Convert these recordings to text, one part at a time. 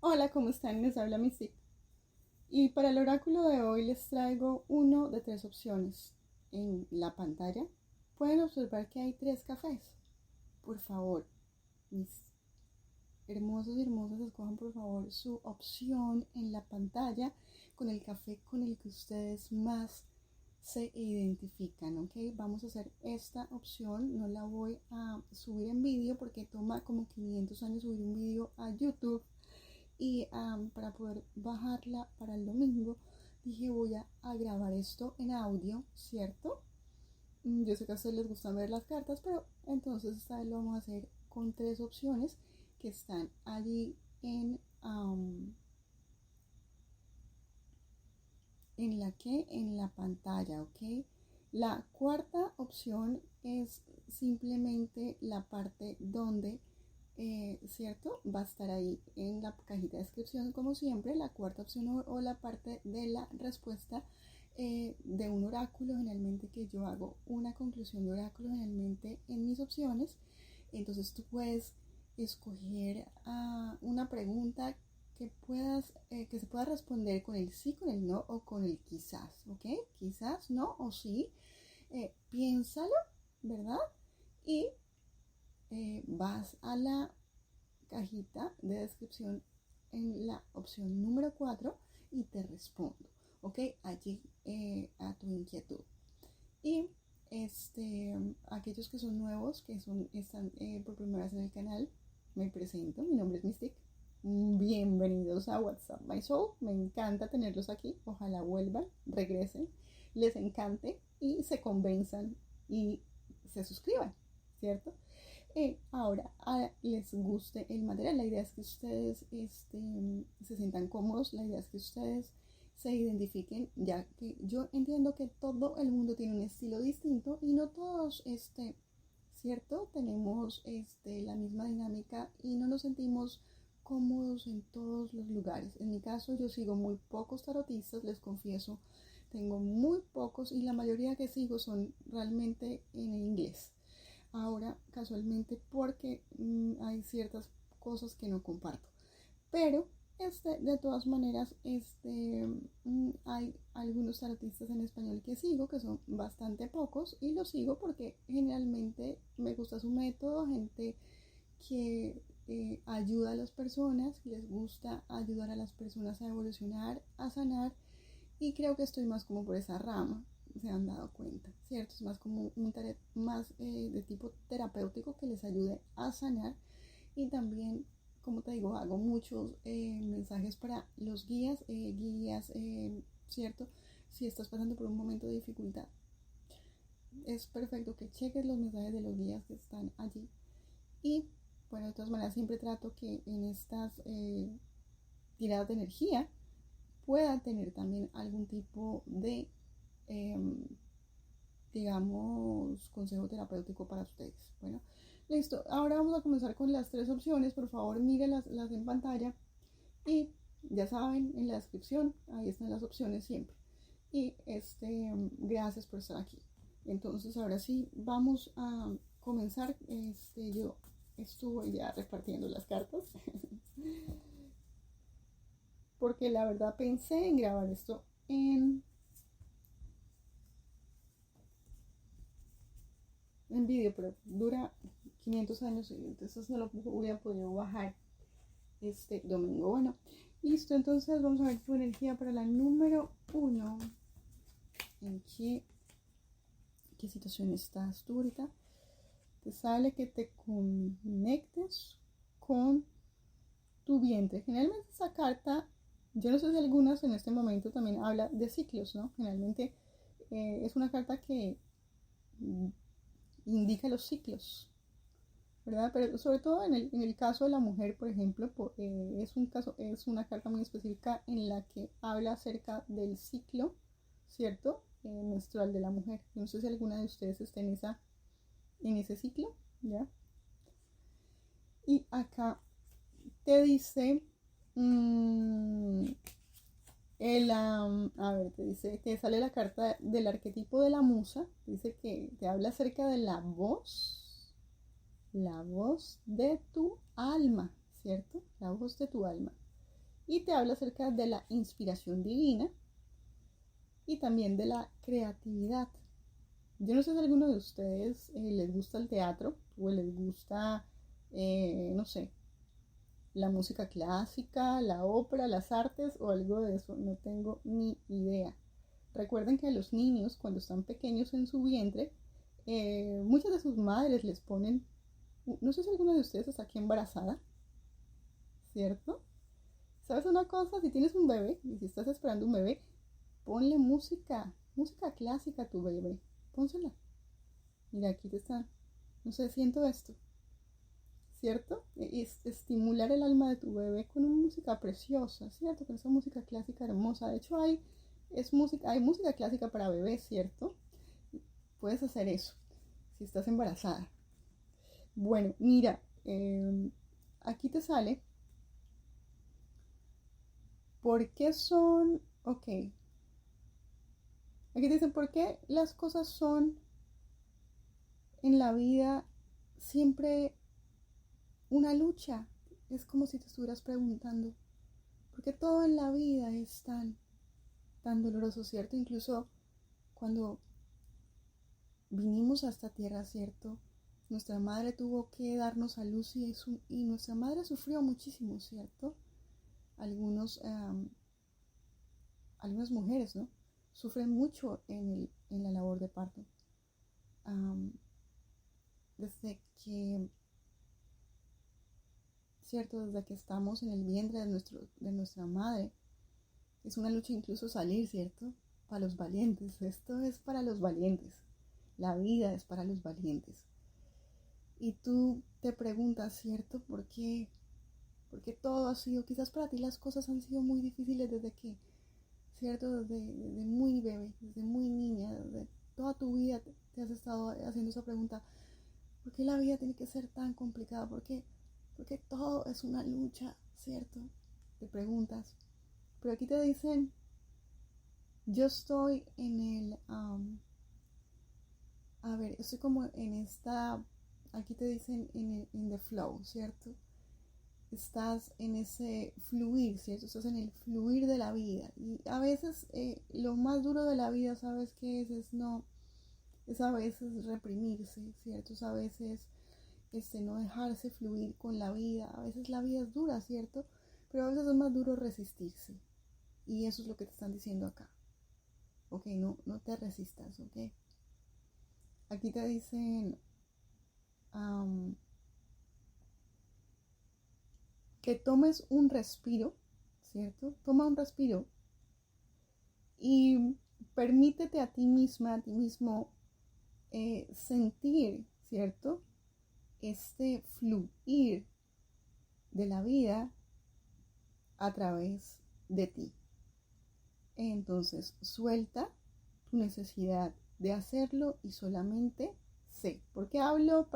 Hola, ¿cómo están? Les habla Mystic. Y para el oráculo de hoy les traigo uno de tres opciones. En la pantalla pueden observar que hay tres cafés. Por favor, mis hermosos y hermosas, escojan por favor su opción en la pantalla con el café con el que ustedes más se identifican, ¿ok? Vamos a hacer esta opción, no la voy a subir en vídeo porque toma como 500 años subir un vídeo a YouTube y para poder bajarla para el domingo dije voy a grabar esto en audio, ¿cierto? Yo sé que a ustedes les gusta ver las cartas, pero entonces esta vez lo vamos a hacer con tres opciones que están allí en la pantalla, ¿ok? La cuarta opción es simplemente la parte donde, ¿cierto? Va a estar ahí en la cajita de descripción, como siempre, la cuarta opción o la parte de la respuesta de un oráculo, generalmente que yo hago una conclusión de oráculo generalmente en mis opciones. Entonces tú puedes escoger una pregunta que se pueda responder con el sí, con el no o con el quizás, ¿ok? Quizás, no o sí. Piénsalo, ¿verdad? Y vas a la cajita de descripción en la opción número 4 y te respondo, ¿ok? Allí a tu inquietud. Y aquellos que son nuevos, están por primera vez en el canal, me presento, mi nombre es Mystic. Bienvenidos a WhatsApp My Soul, me encanta tenerlos aquí, ojalá vuelvan, regresen, les encante y se convenzan y se suscriban, ¿cierto? Ahora les guste el material, la idea es que ustedes se sientan cómodos, la idea es que ustedes se identifiquen, ya que yo entiendo que todo el mundo tiene un estilo distinto y no todos, ¿cierto? Tenemos la misma dinámica y no nos sentimos cómodos en todos los lugares. En mi caso, yo sigo muy pocos tarotistas, les confieso, tengo muy pocos y la mayoría que sigo son realmente en inglés. Ahora, casualmente, porque hay ciertas cosas que no comparto. Pero de todas maneras, hay algunos artistas en español que sigo, que son bastante pocos, y los sigo porque generalmente me gusta su método, gente que ayuda a las personas, les gusta ayudar a las personas a evolucionar, a sanar, y creo que estoy más como por esa rama, se han dado cuenta, ¿cierto? Es más como más de tipo terapéutico que les ayude a sanar y también como te digo, hago muchos mensajes para los guías, ¿cierto? Si estás pasando por un momento de dificultad, es perfecto que cheques los mensajes de los guías que están allí. Y, bueno, de todas maneras, siempre trato que en estas tiradas de energía pueda tener también algún tipo de, eh, digamos, consejo terapéutico para ustedes. Bueno, listo. Ahora vamos a comenzar con las tres opciones. Por favor, mírenlas en pantalla. Y ya saben, en la descripción, ahí están las opciones siempre. Y gracias por estar aquí. Entonces, ahora sí, vamos a comenzar. Yo estuve ya repartiendo las cartas. Porque la verdad pensé en grabar esto en vídeo, pero dura 500 años y entonces no lo hubiera podido bajar este domingo. Bueno, listo, entonces vamos a ver tu energía para la número 1. ¿En qué situación estás tú ahorita? Te sale que te conectes con tu vientre. Generalmente esa carta, yo no sé si algunas en este momento también habla de ciclos, ¿no? Generalmente es una carta que indica los ciclos, ¿verdad? Pero sobre todo en el caso de la mujer, por ejemplo, es una carta muy específica en la que habla acerca del ciclo, ¿cierto? Menstrual de la mujer. No sé si alguna de ustedes está en ese ciclo, ¿ya? Y acá te dice, mmm, a ver, te dice, te sale la carta del arquetipo de la musa, dice que te habla acerca de la voz de tu alma, ¿cierto? La voz de tu alma. y te habla acerca de la inspiración divina y también de la creatividad. Yo no sé si a alguno de ustedes les gusta el teatro o les gusta, no sé, la música clásica, la ópera, las artes o algo de eso. No tengo ni idea. Recuerden que a los niños, cuando están pequeños en su vientre, muchas de sus madres les ponen, no sé si alguno de ustedes está aquí embarazada, ¿cierto? ¿Sabes una cosa? Si tienes un bebé y si estás esperando un bebé, ponle música clásica a tu bebé. Pónsela. Mira, aquí te están. No sé, siento esto. ¿Cierto? Es estimular el alma de tu bebé con una música preciosa, ¿cierto? Con esa música clásica hermosa. De hecho, hay música clásica para bebés, ¿cierto? Puedes hacer eso si estás embarazada. Bueno, mira, aquí te sale. ¿Por qué son? Ok. Aquí te dicen por qué las cosas son en la vida siempre una lucha. Es como si te estuvieras preguntando, ¿por qué todo en la vida es tan doloroso, ¿cierto? Incluso cuando vinimos a esta tierra, ¿cierto? Nuestra madre tuvo que darnos a luz y nuestra madre sufrió muchísimo, ¿cierto? Algunas mujeres, ¿no? Sufren mucho en la labor de parto. Desde que, ¿cierto? Desde que estamos en el vientre de nuestra madre. Es una lucha incluso salir, ¿cierto? Para los valientes. Esto es para los valientes. La vida es para los valientes. Y tú te preguntas, ¿cierto? ¿Por qué? Porque todo ha sido, quizás para ti las cosas han sido muy difíciles desde que, ¿cierto? Desde muy bebé, desde muy niña, desde toda tu vida te has estado haciendo esa pregunta. ¿Por qué la vida tiene que ser tan complicada? Porque todo es una lucha, ¿cierto? Te preguntas. Pero aquí te dicen, yo estoy estoy como en esta, aquí te dicen in the flow, ¿cierto? Estás en ese fluir, ¿cierto? Estás en el fluir de la vida. Y a veces lo más duro de la vida, ¿sabes qué es? Es a veces reprimirse, ¿cierto? Es a veces no dejarse fluir con la vida. A veces la vida es dura, ¿cierto? Pero a veces es más duro resistirse. Y eso es lo que te están diciendo acá. Ok, no te resistas, ok. Aquí te dicen que tomes un respiro, ¿cierto? Toma un respiro y permítete a ti misma, a ti mismo, sentir, ¿cierto? Este fluir de la vida a través de ti. Entonces, suelta tu necesidad de hacerlo y solamente sé. Porque hablo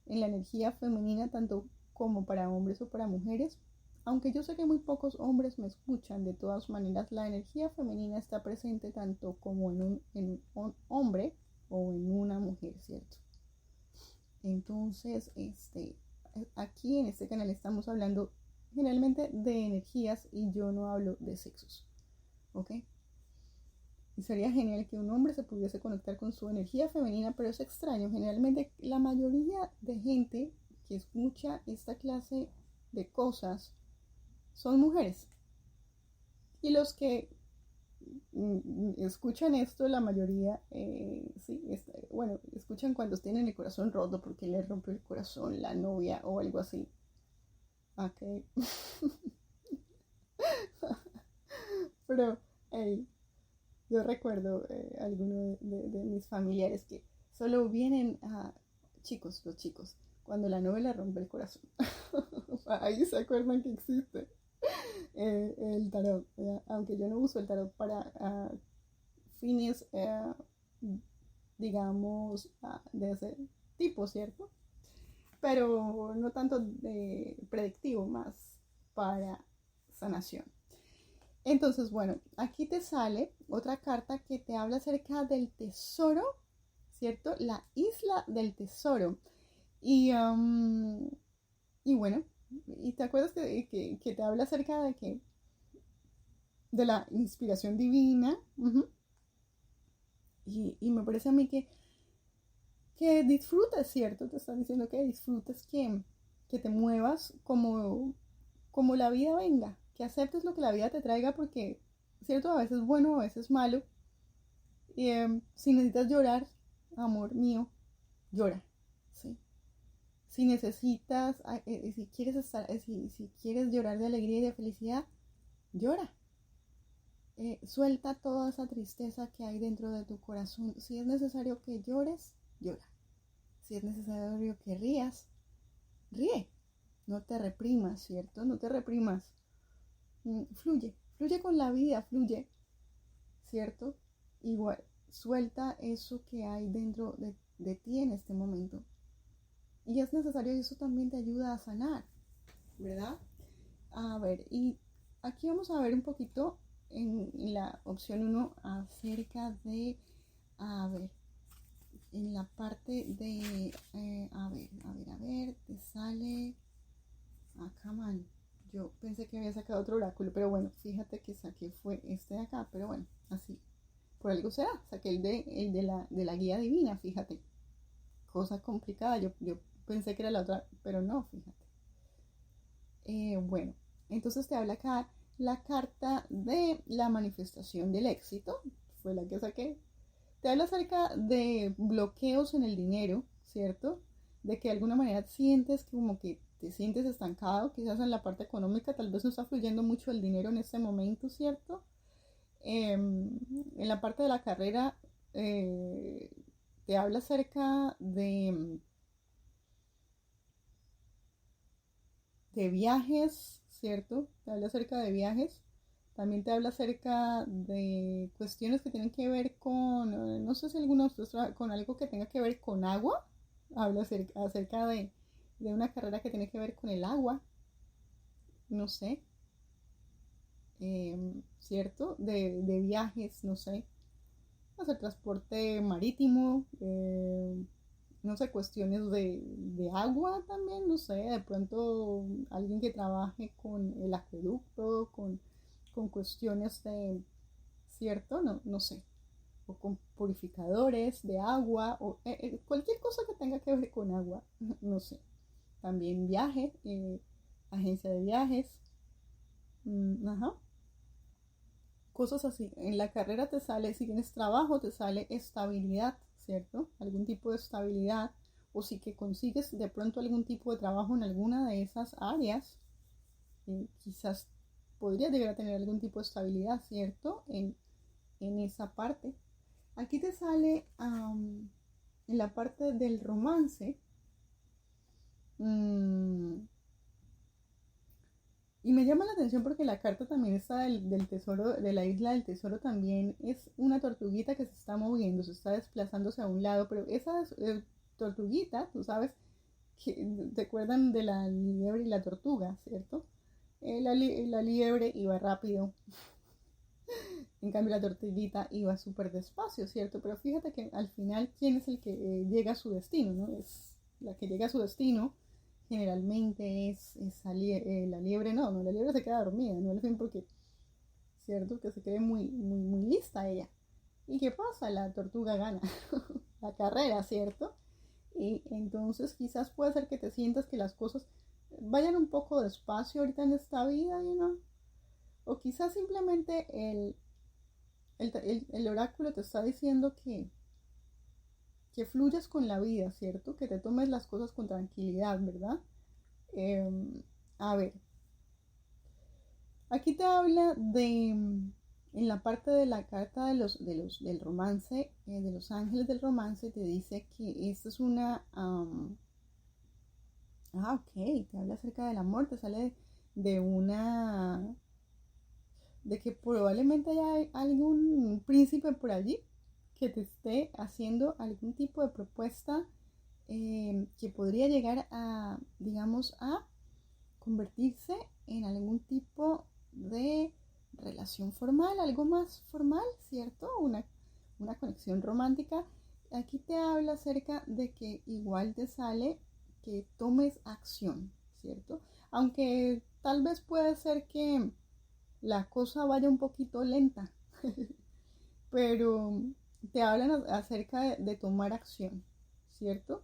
en la energía femenina tanto como para hombres o para mujeres. Aunque yo sé que muy pocos hombres me escuchan, de todas maneras la energía femenina está presente tanto como en un hombre o en una mujer, ¿cierto? Entonces, aquí en este canal estamos hablando generalmente de energías y yo no hablo de sexos, ¿ok? Y sería genial que un hombre se pudiese conectar con su energía femenina, pero es extraño. Generalmente la mayoría de gente que escucha esta clase de cosas son mujeres. Y los que escuchan esto, la mayoría, sí, bueno, escuchan cuando tienen el corazón roto porque le rompió el corazón la novia o algo así. Ok. Pero, hey, yo recuerdo algunos de mis familiares que solo vienen a los chicos, cuando la novia le rompe el corazón. Ahí se acuerdan que existe el tarot. Aunque yo no uso el tarot para fines, digamos, de ese tipo, ¿cierto? Pero no tanto de predictivo, más para sanación. Entonces, bueno, aquí te sale otra carta que te habla acerca del tesoro, ¿cierto? La isla del tesoro. Y bueno, Y te acuerdas que te habla acerca de que de la inspiración divina. Uh-huh. Y me parece a mí que disfrutes, ¿cierto? Te están diciendo que disfrutes, que te muevas como la vida venga, que aceptes lo que la vida te traiga porque, ¿cierto? A veces bueno, a veces malo. Y si necesitas llorar, amor mío, llora, ¿sí? Si necesitas, si quieres estar, si quieres llorar de alegría y de felicidad, llora. Suelta toda esa tristeza que hay dentro de tu corazón. Si es necesario que llores, llora. Si es necesario que rías, ríe. No te reprimas, ¿cierto? No te reprimas. Fluye, fluye con la vida, fluye, ¿cierto? Igual, suelta eso que hay dentro de ti en este momento. Y es necesario y eso también te ayuda a sanar, ¿verdad? A ver, y aquí vamos a ver un poquito en la opción 1 acerca de, a ver, en la parte de, a ver, te sale, acá man, yo pensé que había sacado otro oráculo, pero bueno, fíjate que saqué fue este de acá, pero bueno, así, por algo será, saqué el de la guía divina, fíjate, cosa complicada, yo pensé que era la otra, pero no, fíjate. Bueno, entonces te habla acá la carta de la manifestación del éxito, fue la que saqué. Te habla acerca de bloqueos en el dinero, ¿cierto? De que de alguna manera sientes como que te sientes estancado, quizás en la parte económica, tal vez no está fluyendo mucho el dinero en este momento, ¿cierto? En la parte de la carrera eh, te habla acerca de viajes, ¿cierto? Te habla acerca de viajes. También te habla acerca de cuestiones que tienen que ver con, no sé si alguno de ustedes con algo que tenga que ver con agua. Habla acerca de una carrera que tiene que ver con el agua, no sé, ¿cierto? De viajes, no sé, hacer transporte marítimo, no sé, cuestiones de agua también, no sé, de pronto alguien que trabaje con el acueducto, con cuestiones de, ¿cierto? No, no sé, o con purificadores de agua, o cualquier cosa que tenga que ver con agua, no sé. También viaje, agencia de viajes, ajá, cosas así. En la carrera te sale, si tienes trabajo, te sale estabilidad, ¿cierto? Algún tipo de estabilidad. O si que consigues de pronto algún tipo de trabajo en alguna de esas áreas, quizás podrías llegar a tener algún tipo de estabilidad, ¿cierto? En esa parte. Aquí te sale en la parte del romance. Mmm, Y me llama la atención porque la carta también está del tesoro, de la isla del tesoro también es una tortuguita que se está moviendo, se está desplazándose a un lado, pero esa tortuguita, tú sabes, que te acuerdan de la liebre y la tortuga, ¿cierto? La liebre iba rápido, en cambio la tortuguita iba súper despacio, ¿cierto? Pero fíjate que al final, ¿quién es el que llega a su destino, no? Es la que llega a su destino generalmente es la liebre, no, la liebre se queda dormida, no el fin porque, cierto, que se quede muy lista ella. ¿Y qué pasa? La tortuga gana la carrera, ¿cierto? Y entonces quizás puede ser que te sientas que las cosas vayan un poco despacio ahorita en esta vida, o quizás simplemente el oráculo te está diciendo que fluyas con la vida, ¿cierto? Que te tomes las cosas con tranquilidad, ¿verdad? Eh, a ver, aquí te habla en la parte de la carta del romance, de los ángeles del romance, te dice que esta es ok, te habla acerca del amor, te sale de una, de que probablemente haya algún príncipe por allí que te esté haciendo algún tipo de propuesta que podría llegar a, digamos, a convertirse en algún tipo de relación formal, algo más formal, ¿cierto? Una conexión romántica. Aquí te habla acerca de que igual te sale que tomes acción, ¿cierto? Aunque tal vez puede ser que la cosa vaya un poquito lenta, pero te hablan acerca de tomar acción, ¿cierto?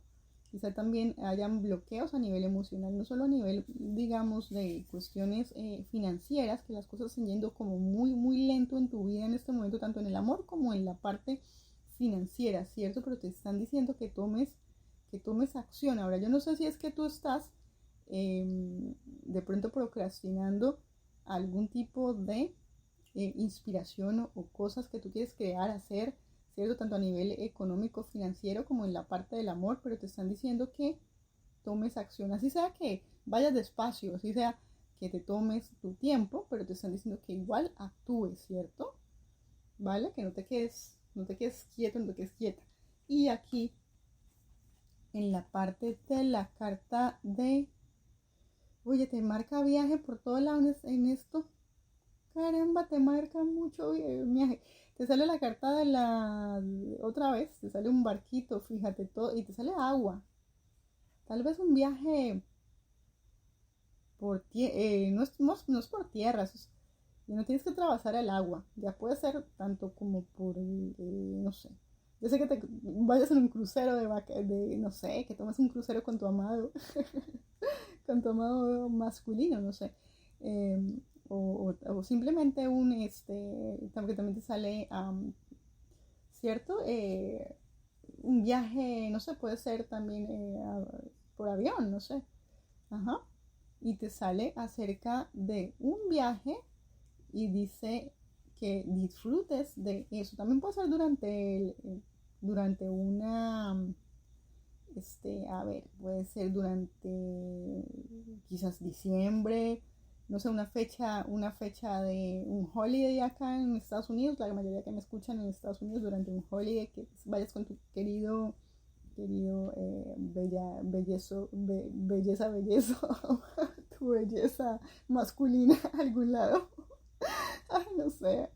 Quizá también hayan bloqueos a nivel emocional, no solo a nivel, digamos, de cuestiones financieras, que las cosas están yendo como muy, muy lento en tu vida en este momento, tanto en el amor como en la parte financiera, ¿cierto? Pero te están diciendo que tomes acción. Ahora, yo no sé si es que tú estás de pronto procrastinando algún tipo de inspiración o cosas que tú quieres crear, hacer, ¿cierto? Tanto a nivel económico, financiero, como en la parte del amor, pero te están diciendo que tomes acción, así sea que vayas despacio, así sea que te tomes tu tiempo, pero te están diciendo que igual actúes, ¿cierto? ¿Vale? Que no te quedes quieto, no te quedes quieta. Y aquí, en la parte de la carta de, oye, te marca viaje por todo lado en esto. Caramba, te marca mucho viaje. Te sale la carta de la... Otra vez, te sale un barquito, fíjate todo, y te sale agua. Tal vez un viaje por tierra, no es por tierra, no tienes que atravesar el agua. Ya puede ser tanto como por, no sé. Yo sé que te vayas en un crucero no sé, que tomes un crucero con tu amado, con tu amado masculino, no sé. O simplemente que también te sale, ¿cierto? Un viaje, no sé, puede ser también por avión, no sé. Ajá. Y te sale acerca de un viaje y dice que disfrutes de eso. También puede ser durante una, a ver, puede ser durante quizás diciembre, no sé, una fecha de un holiday acá en Estados Unidos, la mayoría que me escuchan en Estados Unidos durante un holiday, que vayas con tu querido belleza, tu belleza masculina a algún lado, ay, no sé,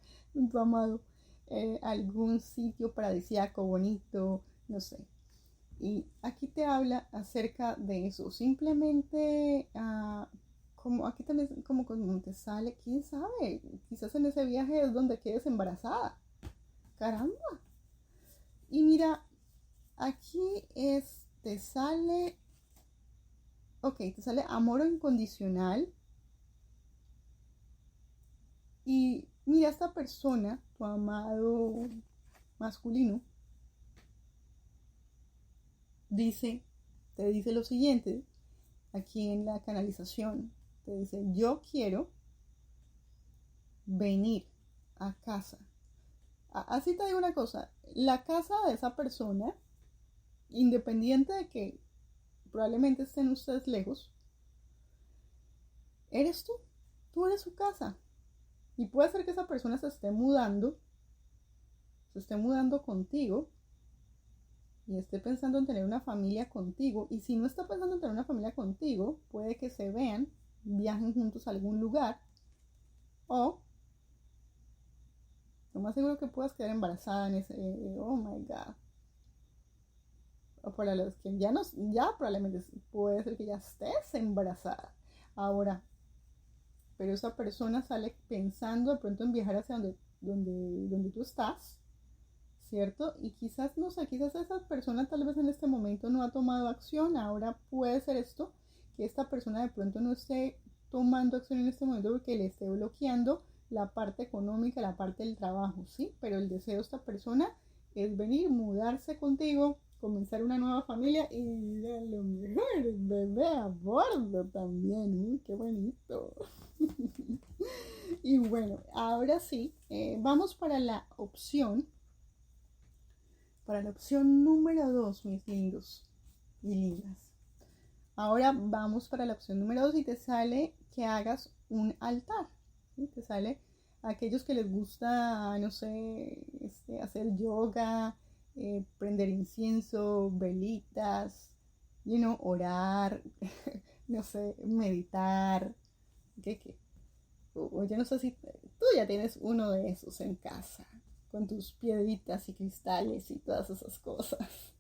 tu amado, algún sitio paradisíaco bonito, no sé. Y aquí te habla acerca de eso. Simplemente, como aquí también, como te sale, quién sabe, quizás en ese viaje es donde quedes embarazada. Caramba. Y mira, aquí te sale, ok, te sale amor incondicional. Y mira, esta persona, tu amado masculino, dice, te dice lo siguiente, aquí en la canalización, te dice, yo quiero venir a casa. Así te digo una cosa, la casa de esa persona, independiente de que probablemente estén ustedes lejos, eres tú, tú eres su casa. Y puede ser que esa persona se esté mudando contigo y esté pensando en tener una familia contigo. Y si no está pensando en tener una familia contigo, puede que se vean, viajen juntos a algún lugar o lo más seguro que puedas quedar embarazada en ese, oh my god. O para los que ya no, ya probablemente puede ser que ya estés embarazada. Ahora, pero esa persona sale pensando de pronto en viajar hacia donde tú estás, ¿cierto? Y quizás, no sé, quizás esa persona tal vez en este momento no ha tomado acción. Ahora puede ser esto, que esta persona de pronto no esté tomando acción en este momento porque le esté bloqueando la parte económica, la parte del trabajo, ¿sí? Pero el deseo de esta persona es venir, mudarse contigo, comenzar una nueva familia y a lo mejor el bebé a bordo también. ¡Qué bonito! Y bueno, ahora sí, vamos para la opción número 2, mis lindos y lindas. Ahora vamos para la opción número 2 y te sale que hagas un altar. ¿Sí? Te sale a aquellos que les gusta, no sé, hacer yoga, prender incienso, velitas, orar, no sé, meditar. ¿Qué? O yo no sé si tú ya tienes uno de esos en casa, con tus piedritas y cristales y todas esas cosas.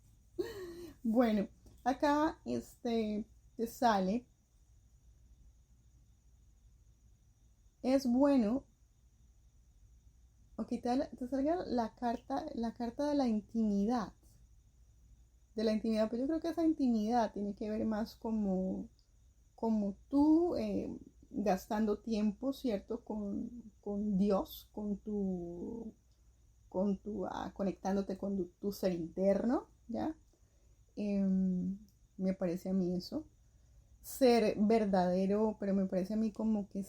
Bueno, acá te sale es bueno, ok, te salga la carta de la intimidad, pero yo creo que esa intimidad tiene que ver más como tú gastando tiempo, ¿cierto? Con Dios, conectándote con tu ser interno, ¿ya? Me parece a mí eso. Ser verdadero, pero me parece a mí como que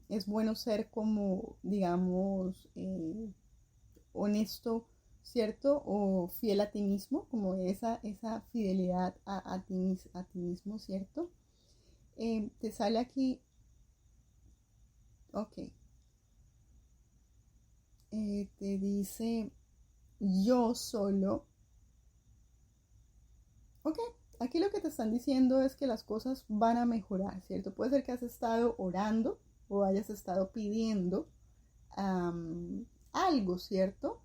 es bueno ser como, digamos, honesto, ¿cierto? O fiel a ti mismo, como esa fidelidad a ti mismo, ¿cierto? Te sale aquí, ok, te dice yo solo, ok, aquí lo que te están diciendo es que las cosas van a mejorar, ¿cierto? Puede ser que has estado orando o hayas estado pidiendo algo, ¿cierto?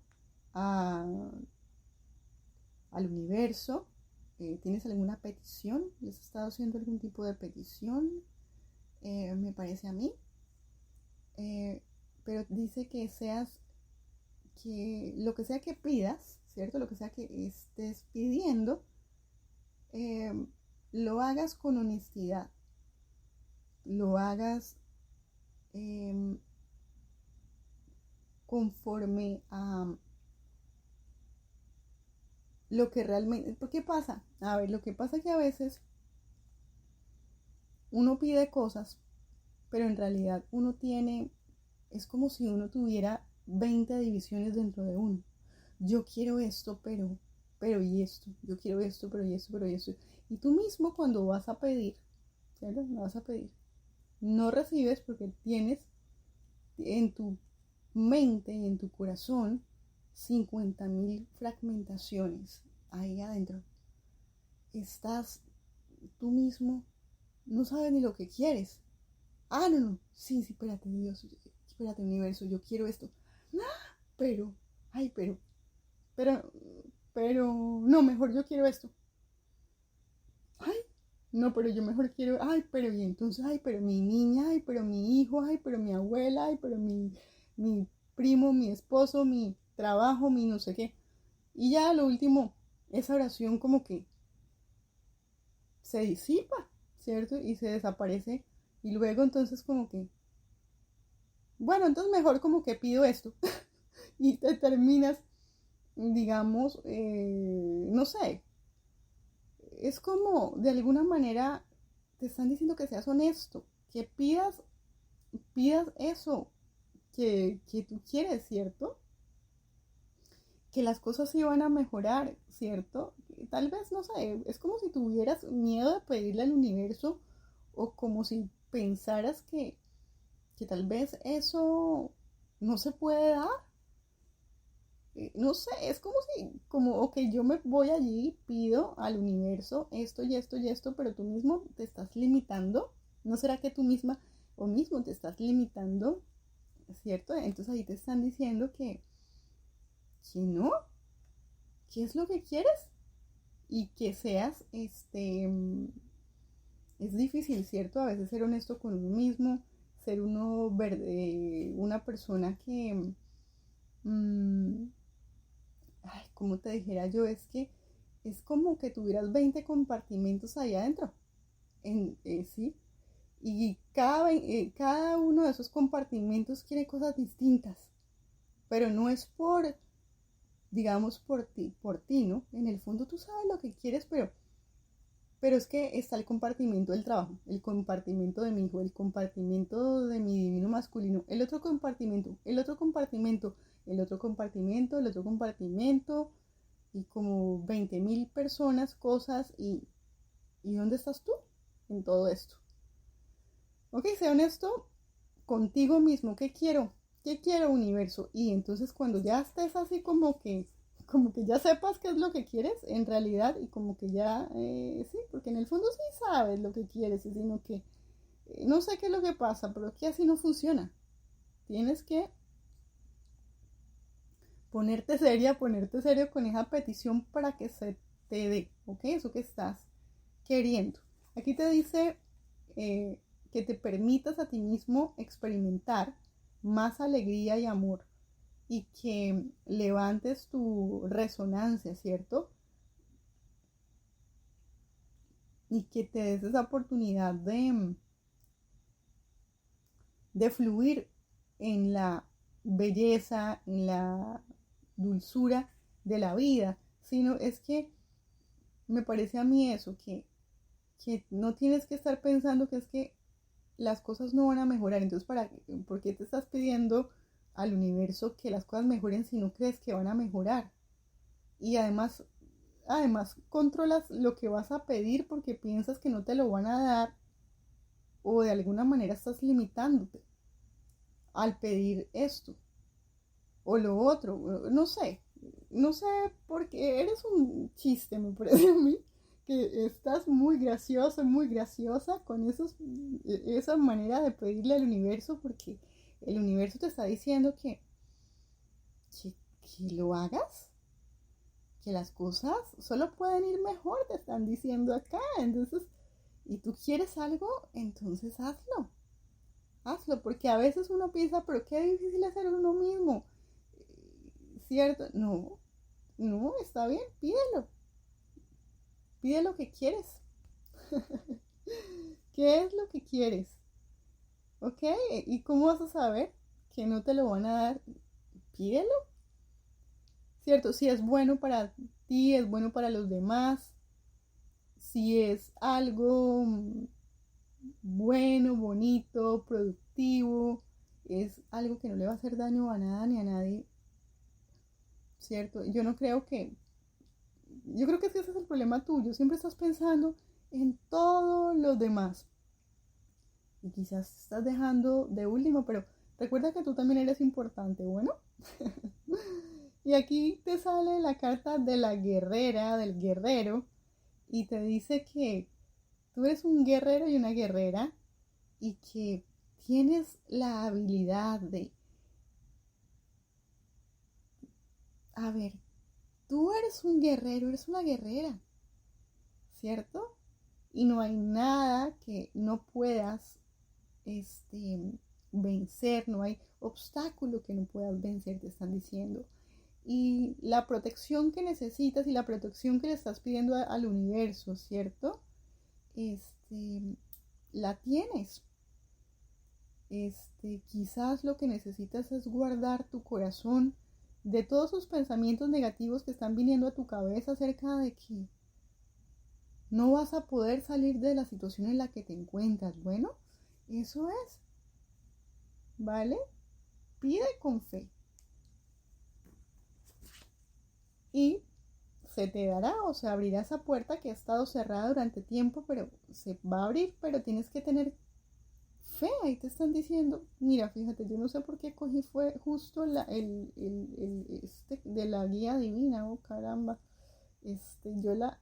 A, al universo. ¿Tienes alguna petición? ¿Les has estado haciendo algún tipo de petición? Me parece a mí. Pero dice que lo que sea que pidas, ¿cierto? Lo que sea que estés pidiendo, eh, lo hagas con honestidad, lo hagas eh, conforme a lo que realmente... ¿Por qué pasa? A ver, lo que pasa es que a veces uno pide cosas, pero en realidad es como si uno tuviera 20 divisiones dentro de uno. Yo quiero esto, pero y esto. Yo quiero esto, pero y esto, pero y esto. Y tú mismo cuando vas a pedir, ¿cierto? No vas a pedir. No recibes porque tienes en tu mente y en tu corazón 50.000 fragmentaciones ahí adentro. Estás tú mismo, no sabes ni lo que quieres. Ah, no, no, sí, sí, espérate, Dios, espérate, universo, yo quiero esto. Pero, ay, pero, no, mejor yo quiero esto. Ay, no, pero yo mejor quiero, ay, pero y entonces, ay, pero mi niña, ay, pero mi hijo, ay, pero mi abuela, ay, pero mi primo, mi esposo, mi trabajo, mi no sé qué. Y ya lo último, esa oración como que se disipa, ¿cierto? Y se desaparece. Y luego entonces como que, bueno, entonces mejor como que pido esto. Y te terminas, digamos, no sé, es como de alguna manera te están diciendo que seas honesto, que pidas eso que tú quieres, ¿cierto? Que las cosas sí van a mejorar, ¿cierto? Tal vez, no sé, es como si tuvieras miedo de pedirle al universo o como si pensaras que tal vez eso no se puede dar. No sé, es como si, como, ok, yo me voy allí, pido al universo esto y esto y esto, pero tú mismo te estás limitando. ¿No será que tú misma o mismo te estás limitando, cierto? Entonces ahí te están diciendo que no, ¿qué es lo que quieres? Y que seas, es difícil, ¿cierto? A veces ser honesto con uno mismo, ser una persona que, mmm, ay, como te dijera yo, es que es como que tuvieras 20 compartimentos ahí adentro, ¿sí? Y cada uno de esos compartimentos quiere cosas distintas, pero no es digamos, por ti, ¿no? En el fondo tú sabes lo que quieres, pero es que está el compartimento del trabajo, el compartimento de mi hijo, el compartimento de mi divino masculino, el otro compartimento, el otro compartimento, el otro compartimento, el otro compartimento, y como 20.000 personas, cosas, ¿y dónde estás tú en todo esto? Ok, sé honesto contigo mismo, ¿qué quiero? ¿Qué quiero, universo? Y entonces cuando ya estés así como que ya sepas qué es lo que quieres en realidad y como que ya, sí, porque en el fondo sí sabes lo que quieres, sino que no sé qué es lo que pasa, pero es que así no funciona. Tienes que ponerte serio con esa petición para que se te dé, ¿ok? Eso que estás queriendo. Aquí te dice que te permitas a ti mismo experimentar más alegría y amor y que levantes tu resonancia, ¿cierto? Y que te des esa oportunidad de fluir en la belleza, en la dulzura de la vida, sino es que me parece a mí eso, que no tienes que estar pensando que es que las cosas no van a mejorar, entonces ¿por qué te estás pidiendo al universo que las cosas mejoren si no crees que van a mejorar? Y además controlas lo que vas a pedir porque piensas que no te lo van a dar o de alguna manera estás limitándote al pedir esto o lo otro, no sé porque eres un chiste, me parece a mí, que estás muy graciosa con esa manera de pedirle al universo porque el universo te está diciendo que, que lo hagas, que las cosas solo pueden ir mejor, te están diciendo acá, entonces, y tú quieres algo, entonces hazlo, porque a veces uno piensa, pero qué difícil hacer uno mismo, ¿cierto? No, está bien, pide lo que quieres. ¿Qué es lo que quieres? ¿Ok? ¿Y cómo vas a saber que no te lo van a dar? Pídelo, ¿cierto? Si es bueno para ti, es bueno para los demás, si es algo bueno, bonito, productivo, es algo que no le va a hacer daño a nada ni a nadie, ¿cierto? Yo creo que ese es el problema tuyo, siempre estás pensando en todo lo demás y quizás estás dejando de último, pero recuerda que tú también eres importante, ¿bueno? Y aquí te sale la carta de la guerrera, del guerrero, y te dice que tú eres un guerrero y una guerrera y que tienes la habilidad a ver, tú eres un guerrero, eres una guerrera, ¿cierto? Y no hay nada que no puedas vencer, no hay obstáculo que no puedas vencer, te están diciendo. Y la protección que necesitas y la protección que le estás pidiendo al universo, ¿cierto? La tienes. Quizás lo que necesitas es guardar tu corazón de todos esos pensamientos negativos que están viniendo a tu cabeza acerca de que no vas a poder salir de la situación en la que te encuentras. Bueno, eso es, ¿vale? Pide con fe y se te dará o se abrirá esa puerta que ha estado cerrada durante tiempo, pero se va a abrir, pero tienes que tener fe. Ahí te están diciendo, mira, fíjate, yo no sé por qué cogí fue justo de la guía divina, oh caramba, yo la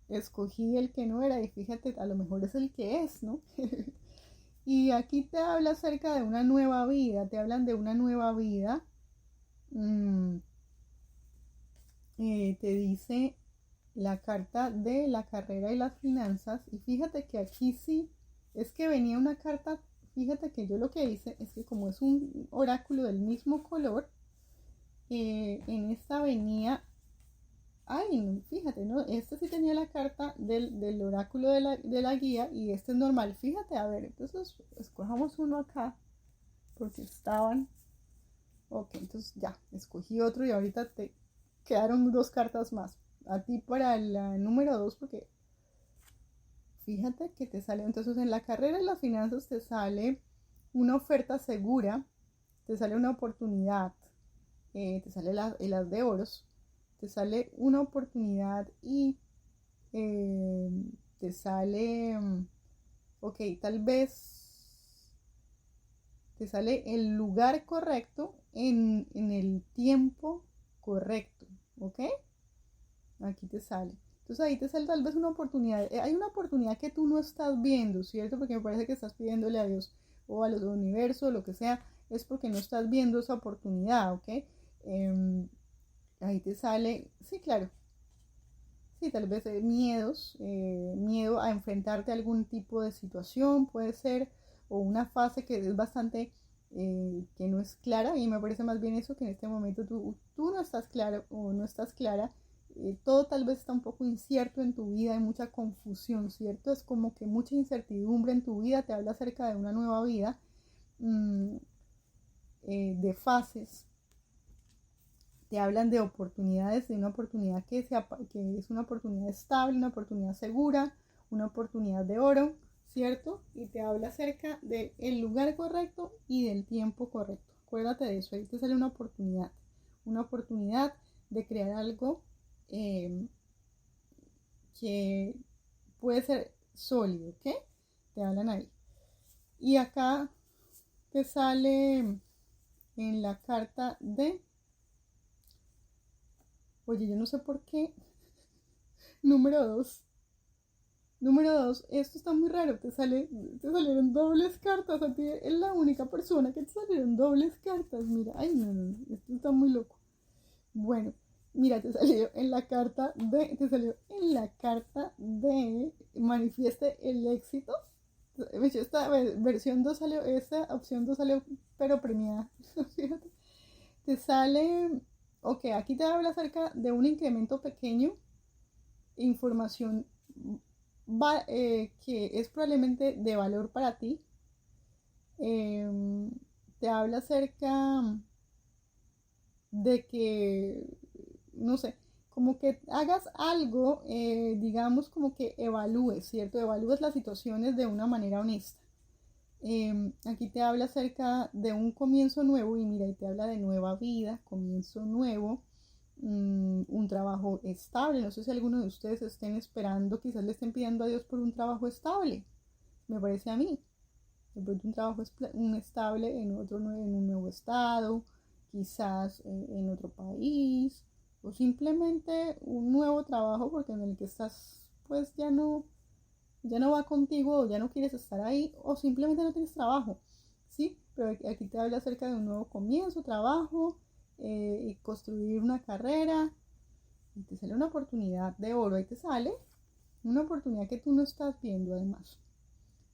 escogí el que no era y fíjate, a lo mejor es el que es, ¿no? Y aquí te habla acerca de una nueva vida, te hablan de una nueva vida. Te dice la carta de la carrera y las finanzas y fíjate que aquí sí, es que venía una carta, fíjate que yo lo que hice es que como es un oráculo del mismo color, en esta venía, ay, fíjate, ¿no? Este sí tenía la carta del oráculo de la guía y este es normal, fíjate, a ver, entonces escojamos uno acá, porque estaban, ok, entonces ya, escogí otro y ahorita te quedaron dos cartas más, a ti para la número 2, porque fíjate que te sale, entonces en la carrera de las finanzas te sale una oferta segura, te sale una oportunidad, te sale el as de oros, te sale una oportunidad y te sale, ok, tal vez te sale el lugar correcto en el tiempo correcto, ¿ok? Aquí te sale. Entonces ahí te sale tal vez una oportunidad. Hay una oportunidad que tú no estás viendo, ¿cierto? Porque me parece que estás pidiéndole a Dios o a los universos o lo que sea. Es porque no estás viendo esa oportunidad, ¿ok? Ahí te sale, sí, claro. sí, tal vez miedos, miedo a enfrentarte a algún tipo de situación, puede ser, o una fase que es bastante, que no es clara, y me parece más bien eso, que en este momento tú no estás claro o no estás clara, todo tal vez está un poco incierto en tu vida, hay mucha confusión, ¿cierto? Es como que mucha incertidumbre en tu vida, te habla acerca de una nueva vida, mmm, de fases, te hablan de oportunidades, de una oportunidad que es una oportunidad estable, una oportunidad segura, una oportunidad de oro, ¿cierto? Y te habla acerca del lugar correcto y del tiempo correcto. Acuérdate de eso, ahí te sale una oportunidad de crear algo eh, que puede ser sólido, ¿ok? Te hablan ahí. Y acá te sale en la carta de... Oye, yo no sé por qué. Número 2. Número 2, esto está muy raro, te salieron dobles cartas, a ti es la única persona que te salieron dobles cartas, mira, ay no, esto está muy loco. Bueno, mira, te salió en la carta de manifieste el éxito. Esta versión 2 salió, esta opción 2 salió, pero premiada. Fíjate, te sale, ok, aquí te habla acerca de un incremento pequeño, información que es probablemente de valor para ti. Te habla acerca de que, no sé, como que hagas algo, digamos como que evalúes, ¿cierto? Evalúes las situaciones de una manera honesta. Aquí te habla acerca de un comienzo nuevo y mira, y te habla de nueva vida, comienzo nuevo, un trabajo estable. No sé si alguno de ustedes estén esperando, quizás le estén pidiendo a Dios por un trabajo estable, me parece a mí. De pronto un trabajo estable en un nuevo estado, quizás en otro país, o simplemente un nuevo trabajo porque en el que estás pues ya no va contigo, o ya no quieres estar ahí, o simplemente no tienes trabajo, ¿sí? Pero aquí te habla acerca de un nuevo comienzo, trabajo, y construir una carrera, y te sale una oportunidad de oro, ahí te sale una oportunidad que tú no estás viendo además.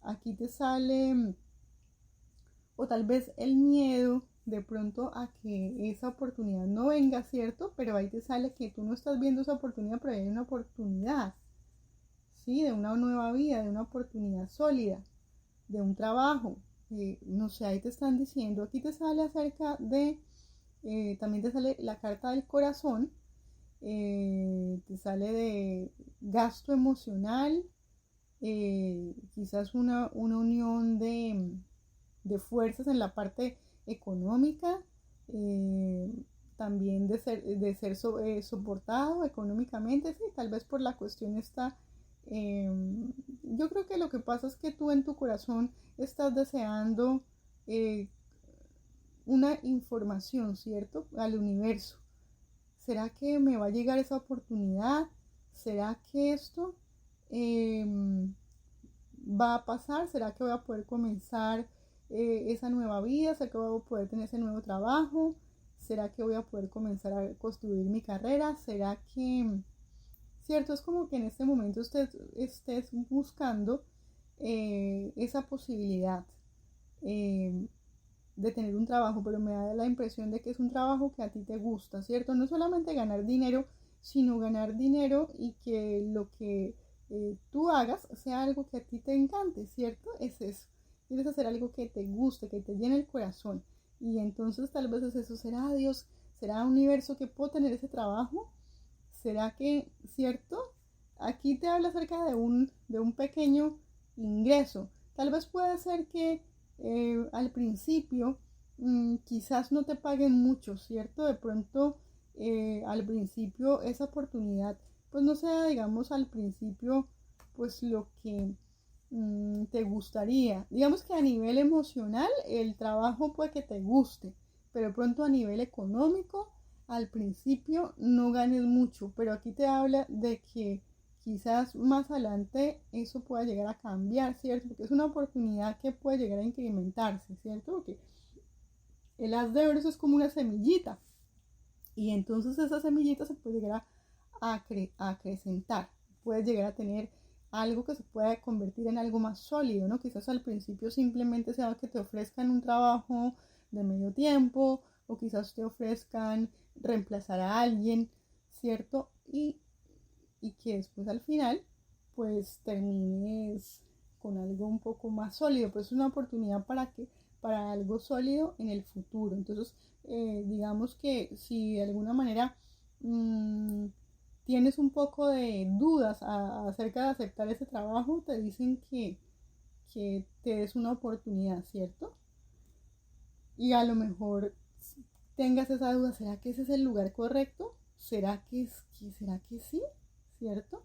Aquí te sale, o tal vez el miedo de pronto a que esa oportunidad no venga, ¿cierto? Pero ahí te sale que tú no estás viendo esa oportunidad, pero hay una oportunidad, ¿sí? De una nueva vida, de una oportunidad sólida, de un trabajo. No sé, ahí te están diciendo, aquí te sale acerca de, también te sale la carta del corazón, te sale de gasto emocional, quizás una unión de fuerzas en la parte económica, eh, también de ser soportado económicamente, sí, tal vez por la cuestión está, eh, yo creo que lo que pasa es que tú en tu corazón estás deseando eh, una información, ¿cierto? Al universo. ¿Será que me va a llegar esa oportunidad? ¿Será que esto eh, va a pasar? ¿Será que voy a poder comenzar esa nueva vida? ¿Será que voy a poder tener ese nuevo trabajo? ¿Será que voy a poder comenzar a construir mi carrera? ¿Será que, cierto, es como que en este momento usted estés buscando esa posibilidad eh, de tener un trabajo, pero me da la impresión de que es un trabajo que a ti te gusta, ¿cierto? No solamente ganar dinero, sino ganar dinero y que lo que tú hagas sea algo que a ti te encante, ¿cierto? Es eso. Quieres hacer algo que te guste, que te llene el corazón. Y entonces tal vez es eso, ¿será Dios? ¿Será universo que puedo tener ese trabajo? ¿Será que, cierto? Aquí te habla acerca de un pequeño ingreso. Tal vez puede ser que al principio quizás no te paguen mucho, ¿cierto? De pronto al principio esa oportunidad pues no sea, digamos, al principio pues lo que te gustaría. Digamos que a nivel emocional el trabajo puede que te guste, pero de pronto a nivel económico al principio no ganes mucho, pero aquí te habla de que quizás más adelante eso pueda llegar a cambiar, ¿cierto? Porque es una oportunidad que puede llegar a incrementarse, ¿cierto? Porque el haz de oro es como una semillita y entonces esa semillita se puede llegar a acrecentar. Puedes llegar a tener algo que se pueda convertir en algo más sólido, ¿no? Quizás al principio simplemente sea que te ofrezcan un trabajo de medio tiempo o quizás te ofrezcan reemplazar a alguien, ¿cierto? Y que después al final pues termines con algo un poco más sólido, pues es una oportunidad para algo sólido en el futuro. Entonces, digamos que si de alguna manera tienes un poco de dudas acerca de aceptar ese trabajo, te dicen que te des una oportunidad, ¿cierto? Y a lo mejor tengas esa duda, ¿será que ese es el lugar correcto? ¿Será que sí? ¿Cierto?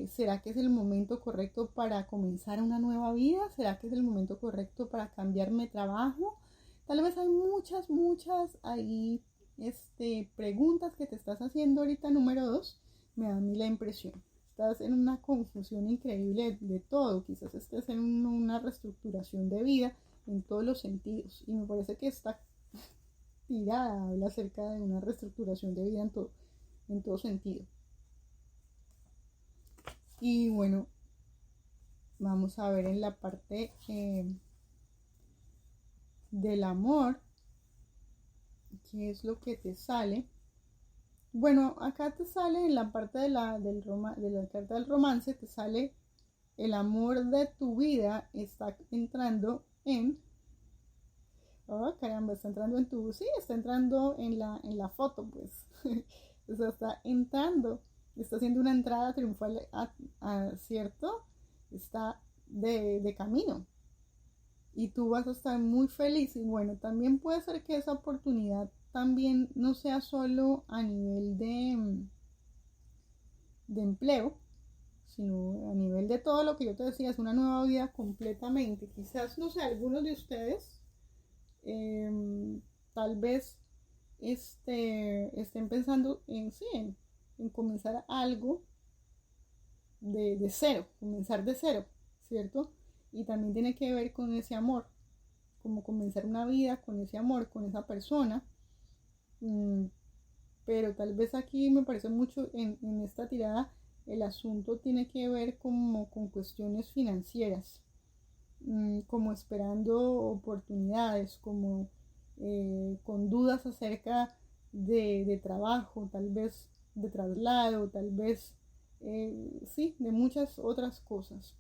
¿Será que es el momento correcto para comenzar una nueva vida? ¿Será que es el momento correcto para cambiarme de trabajo? Tal vez hay muchas ahí preguntas que te estás haciendo ahorita, número 2, me da a mí la impresión. Estás en una confusión increíble de todo, quizás estés en una reestructuración de vida en todos los sentidos. Y me parece que esta tirada habla acerca de una reestructuración de vida en todo sentido. Y bueno, vamos a ver en la parte del amor, qué es lo que te sale. Bueno, acá te sale en la parte de la carta del romance, te sale el amor de tu vida está entrando en... Oh, caramba, está entrando en tu... Sí, está entrando en la foto, pues. O sea, está entrando, está haciendo una entrada triunfal, ¿cierto? Está de camino. Y tú vas a estar muy feliz. Y bueno, también puede ser que esa oportunidad también no sea solo a nivel de empleo, sino a nivel de todo lo que yo te decía, es una nueva vida completamente. Quizás, no sé, algunos de ustedes tal vez estén pensando en comenzar algo de cero, comenzar de cero, ¿cierto? Y también tiene que ver con ese amor, como comenzar una vida con ese amor, con esa persona. Pero tal vez aquí me parece mucho en esta tirada el asunto tiene que ver como con cuestiones financieras, como esperando oportunidades, como con dudas acerca de trabajo, tal vez de traslado, tal vez, sí, de muchas otras cosas,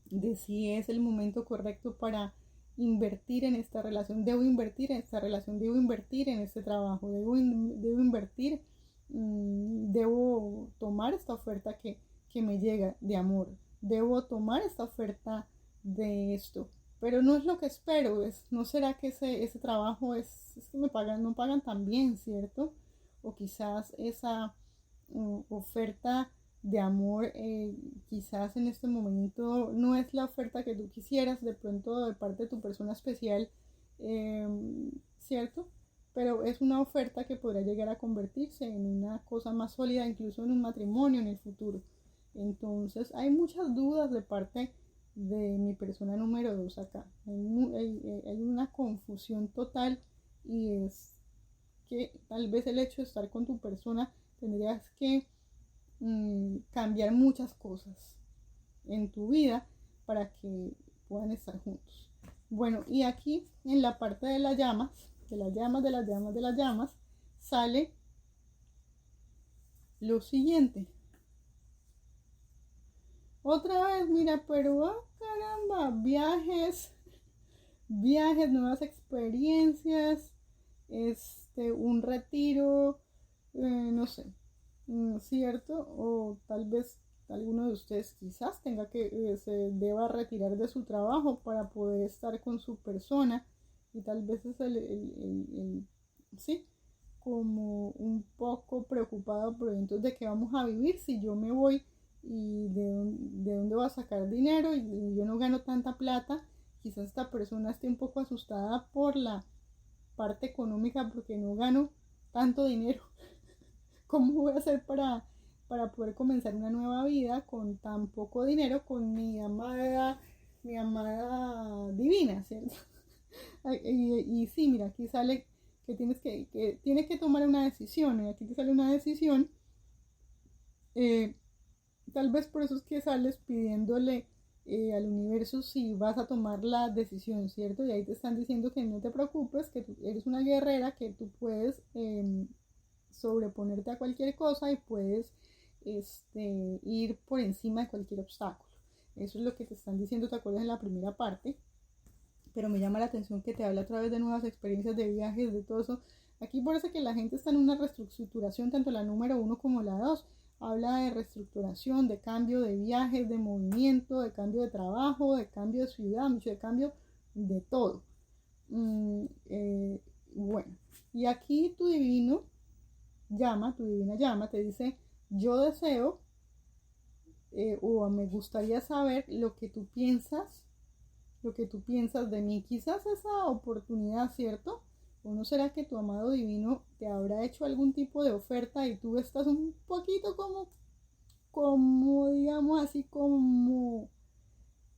de si es el momento correcto para invertir en esta relación, debo invertir en esta relación, debo invertir en este trabajo, debo invertir, debo tomar esta oferta que me llega de amor, debo tomar esta oferta de esto, pero no es lo que espero, no será que ese trabajo es que no pagan tan bien, ¿cierto? O quizás esa oferta de amor quizás en este momento no es la oferta que tú quisieras de pronto de parte de tu persona especial, eh, ¿cierto? Pero es una oferta que podrá llegar a convertirse en una cosa más sólida, incluso en un matrimonio en el futuro. Entonces hay muchas dudas de parte de mi persona número 2 acá. Hay una confusión total y es que tal vez el hecho de estar con tu persona tendrías que cambiar muchas cosas en tu vida para que puedan estar juntos. Bueno, y aquí en la parte de las llamas, sale lo siguiente. Otra vez, mira, pero caramba, viajes, nuevas experiencias, un retiro, no sé, ¿cierto? O tal vez alguno de ustedes quizás tenga que se deba retirar de su trabajo para poder estar con su persona y tal vez es sí, como un poco preocupado por entonces de qué vamos a vivir si yo me voy y de dónde voy a sacar dinero y yo no gano tanta plata. Quizás esta persona esté un poco asustada por la parte económica porque no gano tanto dinero. ¿Cómo voy a hacer para poder comenzar una nueva vida con tan poco dinero con mi amada divina, ¿cierto? Y sí, mira, aquí sale que tienes que tomar una decisión, y aquí te sale una decisión Eh, Tal vez por eso es que sales pidiéndole al universo si vas a tomar la decisión, ¿cierto? Y ahí te están diciendo que no te preocupes, que tú eres una guerrera, que tú puedes sobreponerte a cualquier cosa y puedes ir por encima de cualquier obstáculo. Eso es lo que te están diciendo, ¿te acuerdas en la primera parte? Pero me llama la atención que te habla a través de nuevas experiencias de viajes, de todo eso. Aquí parece que la gente está en una reestructuración, tanto la número 1 como la 2. Habla de reestructuración, de cambio de viajes, de movimiento, de cambio de trabajo, de cambio de ciudad, mucho de cambio de todo. Bueno, y aquí tu divino llama, tu divina llama, te dice, yo deseo o me gustaría saber lo que tú piensas de mí. Quizás esa oportunidad, ¿cierto? ¿O no será que tu amado divino te habrá hecho algún tipo de oferta y tú estás un poquito como digamos así, como,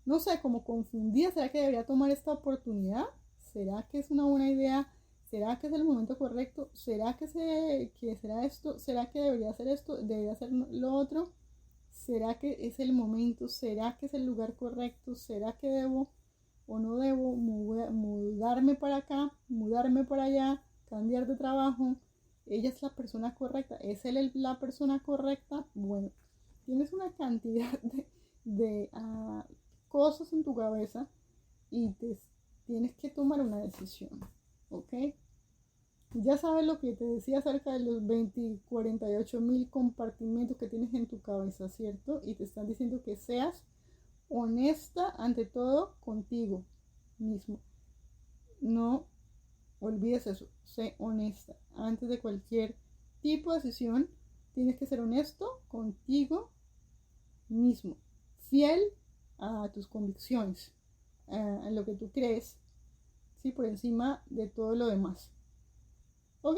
no sé, como confundida? ¿Será que debería tomar esta oportunidad? ¿Será que es una buena idea? ¿Será que es el momento correcto? ¿Será que será esto? ¿Será que debería hacer esto? ¿Debería hacer lo otro? ¿Será que es el momento? ¿Será que es el lugar correcto? ¿Será que debo o no debo mudarme para acá, mudarme para allá, cambiar de trabajo? Ella es la persona correcta, es él la persona correcta. Bueno, tienes una cantidad de cosas en tu cabeza y tienes que tomar una decisión, ¿ok? Ya sabes lo que te decía acerca de los 48.000 compartimentos que tienes en tu cabeza, ¿cierto? Y te están diciendo que seas honesta ante todo contigo mismo. No olvides eso, sé honesta. Antes de cualquier tipo de decisión, tienes que ser honesto contigo mismo, fiel a tus convicciones, a lo que tú crees, ¿sí? Por encima de todo lo demás. ¿Ok?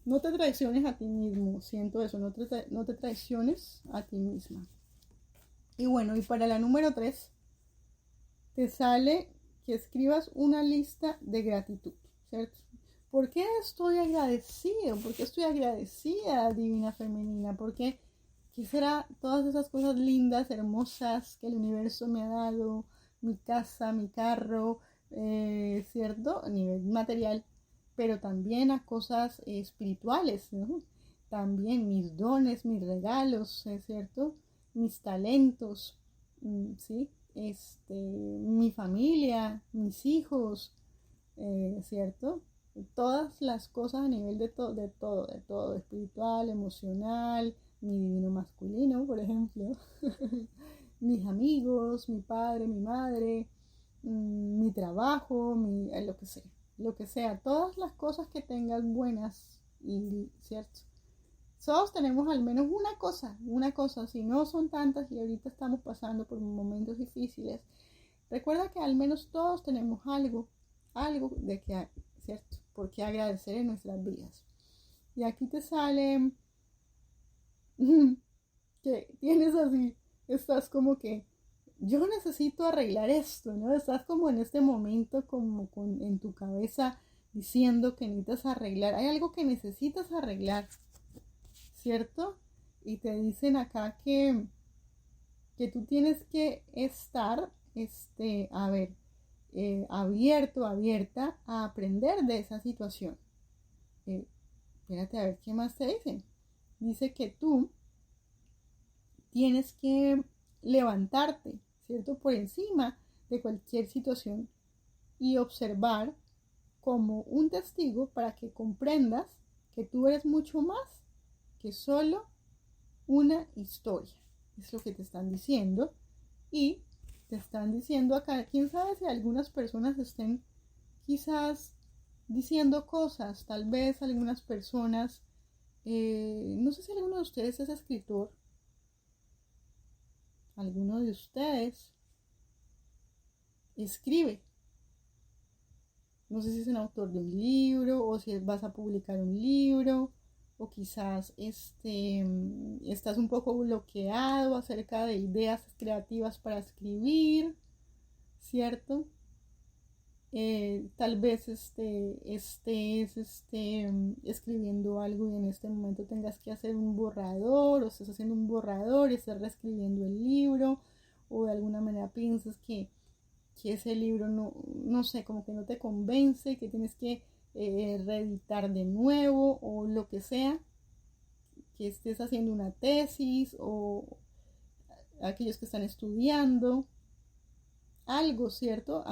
No te traiciones a ti mismo, siento eso, no te traiciones a ti misma. Y bueno, y para la número 3, te sale que escribas una lista de gratitud, ¿cierto? ¿Por qué estoy agradecido? ¿Por qué estoy agradecida, divina femenina? ¿Por qué? ¿Qué será todas esas cosas lindas, hermosas que el universo me ha dado? Mi casa, mi carro, ¿cierto? A nivel material, pero también a cosas espirituales, ¿no? También mis dones, mis regalos, ¿cierto? Mis talentos, ¿sí? Mi familia, mis hijos, ¿cierto? Todas las cosas a nivel de todo, espiritual, emocional, mi divino masculino, por ejemplo, mis amigos, mi padre, mi madre, mi trabajo, lo que sea, todas las cosas que tengas buenas y cierto. Todos tenemos al menos una cosa, si no son tantas y ahorita estamos pasando por momentos difíciles, recuerda que al menos todos tenemos algo de que, ¿cierto? Por qué agradecer en nuestras vidas. Y aquí te sale que tienes así, estás como que yo necesito arreglar esto, ¿no? Estás como en este momento en tu cabeza diciendo que necesitas arreglar, hay algo que necesitas arreglar, ¿cierto? Y te dicen acá que tú tienes que estar, a ver, abierto, abierta a aprender de esa situación. Espérate a ver qué más te dicen. Dice que tú tienes que levantarte, ¿cierto? Por encima de cualquier situación y observar como un testigo para que comprendas que tú eres mucho más que solo una historia. Es lo que te están diciendo. Y te están diciendo acá, quién sabe si algunas personas estén quizás diciendo cosas, tal vez algunas personas, no sé si alguno de ustedes es escritor, alguno de ustedes escribe, no sé si es un autor de un libro o si vas a publicar un libro o quizás estás un poco bloqueado acerca de ideas creativas para escribir, ¿cierto? Tal vez estés escribiendo algo y en este momento tengas que hacer un borrador o estés haciendo un borrador y estés reescribiendo el libro o de alguna manera piensas que ese libro no sé, como que no te convence, que tienes que reeditar de nuevo o lo que sea, que estés haciendo una tesis o aquellos que están estudiando algo, ¿cierto?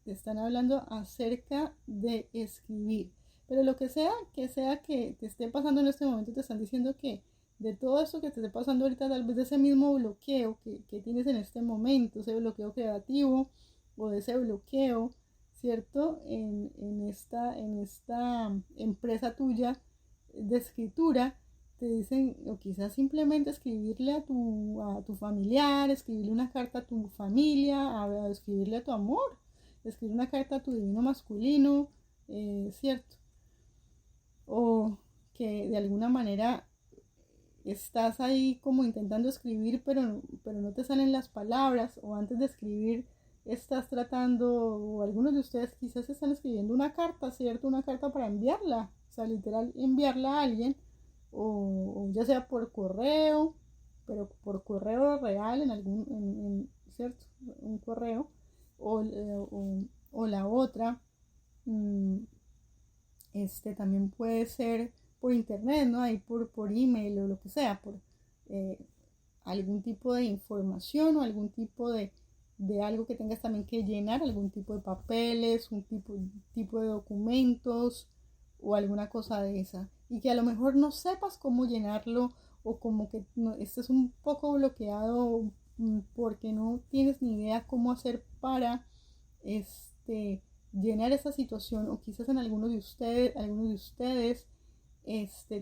Te están hablando acerca de escribir. Pero lo que sea que te esté pasando en este momento, te están diciendo que de todo eso que te esté pasando ahorita, tal vez de ese mismo bloqueo que tienes en este momento, ese bloqueo creativo o de ese bloqueo, ¿cierto? En esta empresa tuya de escritura, te dicen, o quizás simplemente escribirle a tu familiar, escribirle una carta a tu familia, escribirle a tu amor, escribir una carta a tu divino masculino, ¿cierto? O que de alguna manera estás ahí como intentando escribir, pero no te salen las palabras, o antes de escribir estás tratando, o algunos de ustedes quizás están escribiendo una carta, ¿cierto? Una carta para enviarla, o sea, literal, enviarla a alguien, o ya sea por correo, pero por correo real, ¿cierto? Un correo, o la otra, también puede ser por internet, ¿no? Ahí por email o lo que sea, por algún tipo de información o algún tipo de algo que tengas también que llenar, algún tipo de papeles, un tipo de documentos o alguna cosa de esa. Y que a lo mejor no sepas cómo llenarlo o como que estés un poco bloqueado porque no tienes ni idea cómo hacer para llenar esa situación, o quizás en algunos de ustedes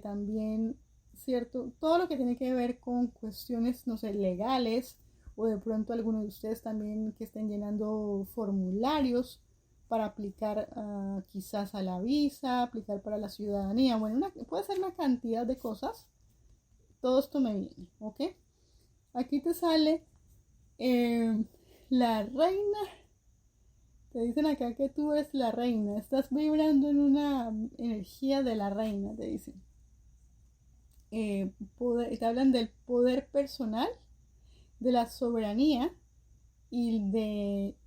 también, cierto, todo lo que tiene que ver con cuestiones, no sé, legales, o de pronto algunos de ustedes también que estén llenando formularios para aplicar quizás a la visa, aplicar para la ciudadanía, bueno, puede ser una cantidad de cosas. Todo esto me viene, ¿ok? Aquí te sale la reina. Te dicen acá que tú eres la reina, estás vibrando en una energía de la reina, te dicen. Te hablan del poder personal, de la soberanía y de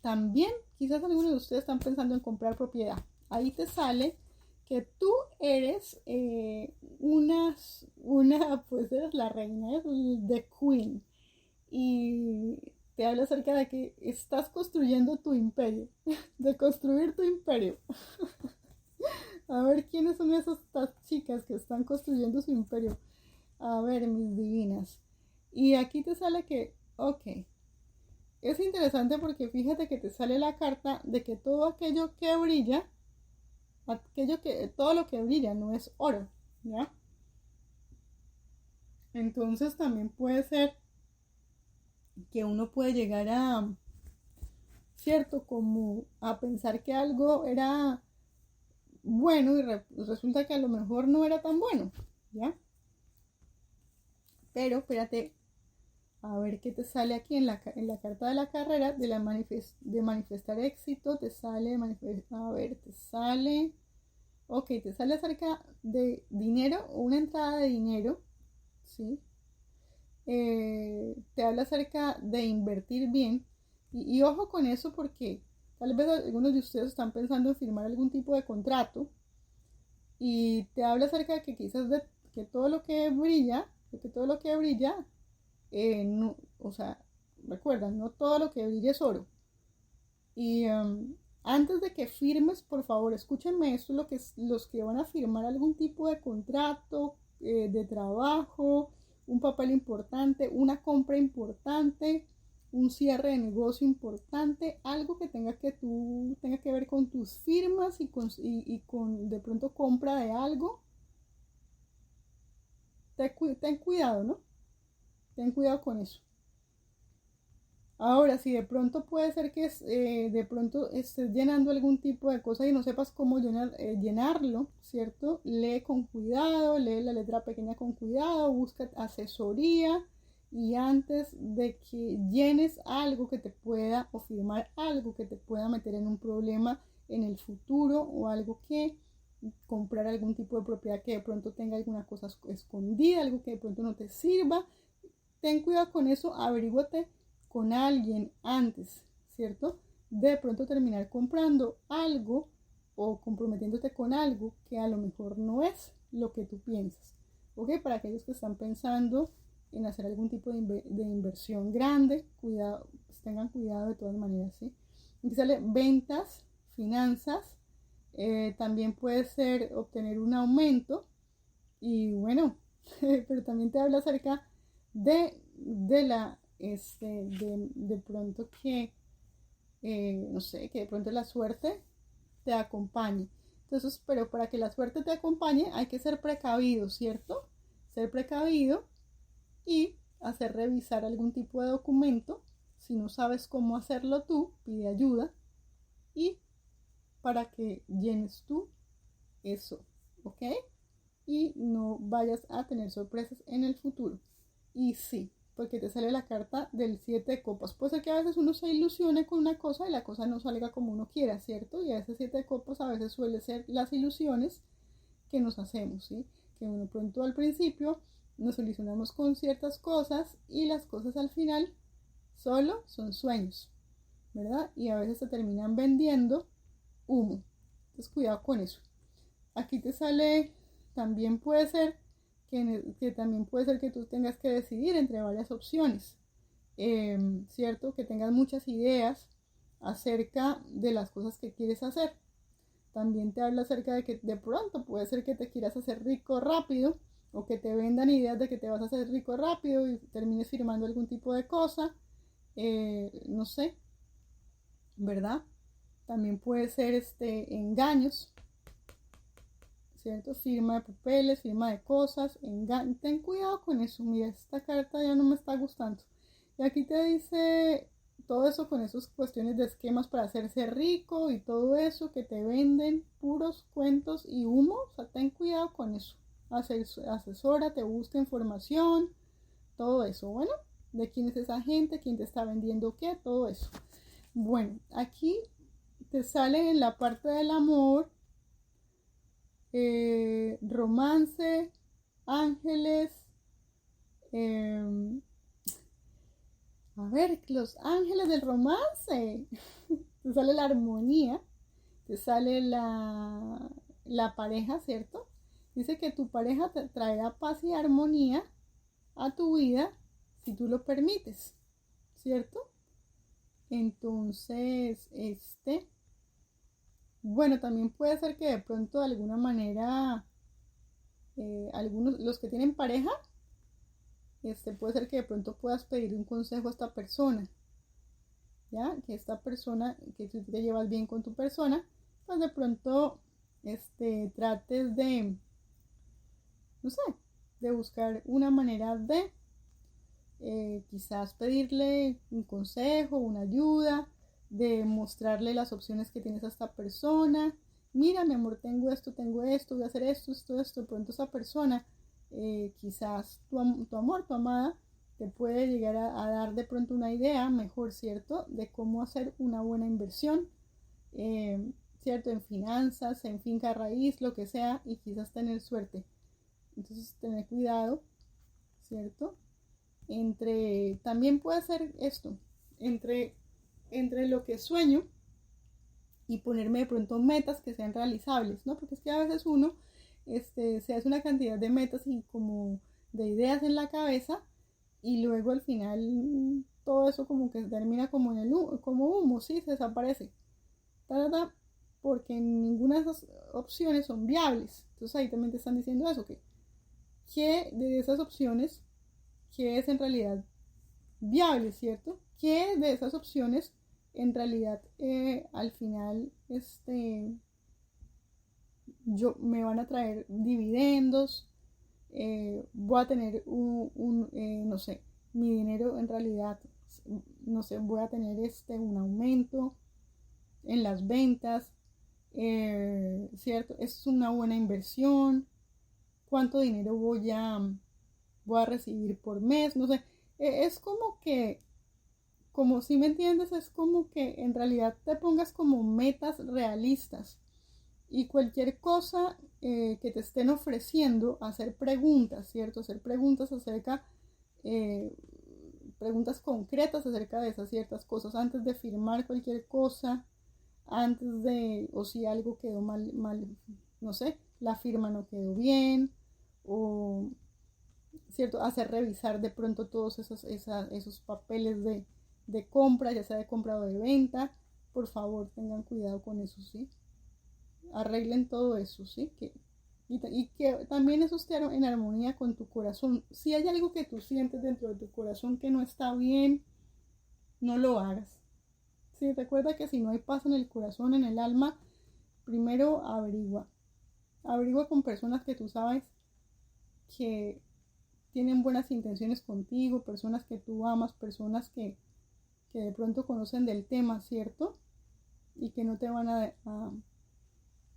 también, quizás algunos de ustedes están pensando en comprar propiedad. Ahí te sale que tú eres pues eres la reina, eres the queen. Y te habla acerca de que estás construyendo tu imperio, de construir tu imperio. A ver quiénes son esas chicas que están construyendo su imperio. A ver, mis divinas. Y aquí te sale que, ok, es interesante porque fíjate que te sale la carta de que todo aquello que brilla, todo lo que brilla no es oro, ¿ya? Entonces también puede ser que uno puede llegar a, cierto, como a pensar que algo era bueno y resulta que a lo mejor no era tan bueno, ¿ya? Pero espérate, a ver qué te sale aquí en la carta de la carrera de manifestar éxito. Te sale, a ver, te sale, ok, te sale acerca de dinero, una entrada de dinero, ¿sí? Te habla acerca de invertir bien y ojo con eso porque tal vez algunos de ustedes están pensando en firmar algún tipo de contrato y te habla acerca de que quizás de que todo lo que brilla, no, o sea, recuerda, no todo lo que brilla es oro. Y antes de que firmes, por favor, escúchenme esto, los que van a firmar algún tipo de contrato, de trabajo, un papel importante, una compra importante, un cierre de negocio importante, algo que tenga que ver con tus firmas y con de pronto compra de algo. Ten cuidado, ¿no? Ten cuidado con eso. Ahora, si de pronto puede ser que de pronto estés llenando algún tipo de cosa y no sepas cómo llenarlo, ¿cierto? Lee con cuidado, lee la letra pequeña con cuidado, busca asesoría y antes de que llenes algo que te pueda o firmar algo que te pueda meter en un problema en el futuro o algo que comprar algún tipo de propiedad que de pronto tenga alguna cosa escondida, algo que de pronto no te sirva. Ten cuidado con eso, averíguate con alguien antes, ¿cierto? De pronto terminar comprando algo o comprometiéndote con algo que a lo mejor no es lo que tú piensas. ¿Ok? Para aquellos que están pensando en hacer algún tipo de inversión grande, cuidado, pues tengan cuidado de todas maneras, ¿sí? Aquí sale ventas, finanzas, también puede ser obtener un aumento y bueno, pero también te habla acerca de pronto que, no sé, que de pronto la suerte te acompañe. Entonces, pero para que la suerte te acompañe hay que ser precavido, ¿cierto? Ser precavido y hacer revisar algún tipo de documento. Si no sabes cómo hacerlo tú, pide ayuda y para que llenes tú eso, ¿ok? Y no vayas a tener sorpresas en el futuro. Y sí, porque te sale la carta del 7 de copas. Puede ser que a veces uno se ilusione con una cosa y la cosa no salga como uno quiera, ¿cierto? Y a ese 7 de copas a veces suele ser las ilusiones que nos hacemos, ¿sí? Que uno pronto al principio nos ilusionamos con ciertas cosas y las cosas al final solo son sueños, ¿verdad? Y a veces se terminan vendiendo humo. Entonces cuidado con eso. Aquí te sale, también puede ser que también puede ser que tú tengas que decidir entre varias opciones, ¿cierto? Que tengas muchas ideas acerca de las cosas que quieres hacer. También te habla acerca de que de pronto puede ser que te quieras hacer rico rápido o que te vendan ideas de que te vas a hacer rico rápido y termines firmando algún tipo de cosa, no sé, ¿verdad? También puede ser engaños, ¿cierto? Firma de papeles, firma de cosas, ten cuidado con eso. Mira, esta carta ya no me está gustando. Y aquí te dice todo eso con esas cuestiones de esquemas para hacerse rico y todo eso que te venden, puros cuentos y humo. O sea, ten cuidado con eso. Asesórate, busca información, todo eso. Bueno, de quién es esa gente, quién te está vendiendo qué, todo eso. Bueno, aquí te sale en la parte del amor, romance, ángeles, a ver, los ángeles del romance. Te sale la armonía, te sale la pareja, ¿cierto? Dice que tu pareja te traerá paz y armonía a tu vida si tú lo permites, ¿cierto? Entonces, bueno, también puede ser que de pronto de alguna manera, algunos, los que tienen pareja, puede ser que de pronto puedas pedir un consejo a esta persona, ¿ya? Que esta persona, que tú te llevas bien con tu persona, pues de pronto, trates de, no sé, de buscar una manera de quizás pedirle un consejo, una ayuda, de mostrarle las opciones que tienes a esta persona. Mira, mi amor, tengo esto, voy a hacer esto. De pronto esa persona, quizás tu amor, tu amada, te puede llegar a dar de pronto una idea mejor, ¿cierto? De cómo hacer una buena inversión, ¿cierto? En finanzas, en finca raíz, lo que sea, y quizás tener suerte. Entonces, tener cuidado, ¿cierto? También puede ser esto, entre lo que sueño y ponerme de pronto metas que sean realizables, ¿no? Porque es que a veces uno se hace una cantidad de metas y como de ideas en la cabeza y luego al final todo eso como que termina como como humo, ¿sí? Se desaparece. Porque ninguna de esas opciones son viables. Entonces ahí también te están diciendo eso, que de esas opciones, ¿qué es en realidad viable, cierto? ¿Qué de esas opciones en realidad al final me van a traer dividendos? Voy a tener no sé, mi dinero en realidad, no sé, voy a tener un aumento en las ventas, ¿cierto? Es una buena inversión, cuánto dinero voy a recibir por mes, no sé. es como que, como si me entiendes, es como que en realidad te pongas como metas realistas y cualquier cosa que te estén ofreciendo, hacer preguntas, ¿cierto? Hacer preguntas acerca, eh, preguntas concretas acerca de esas ciertas cosas antes de firmar cualquier cosa, antes de, o si algo quedó mal, no sé, la firma no quedó bien, o, ¿cierto? Hacer revisar de pronto todos esos papeles de compra, ya sea de compra o de venta. Por favor, tengan cuidado con eso, ¿sí? Arreglen todo eso, ¿sí? Y que también eso esté en armonía con tu corazón. Si hay algo que tú sientes dentro de tu corazón que no está bien, no lo hagas. Sí, recuerda que si no hay paz en el corazón, en el alma, primero averigua. Averigua con personas que tú sabes que tienen buenas intenciones contigo, personas que tú amas, personas que de pronto conocen del tema, ¿cierto? Y que no te van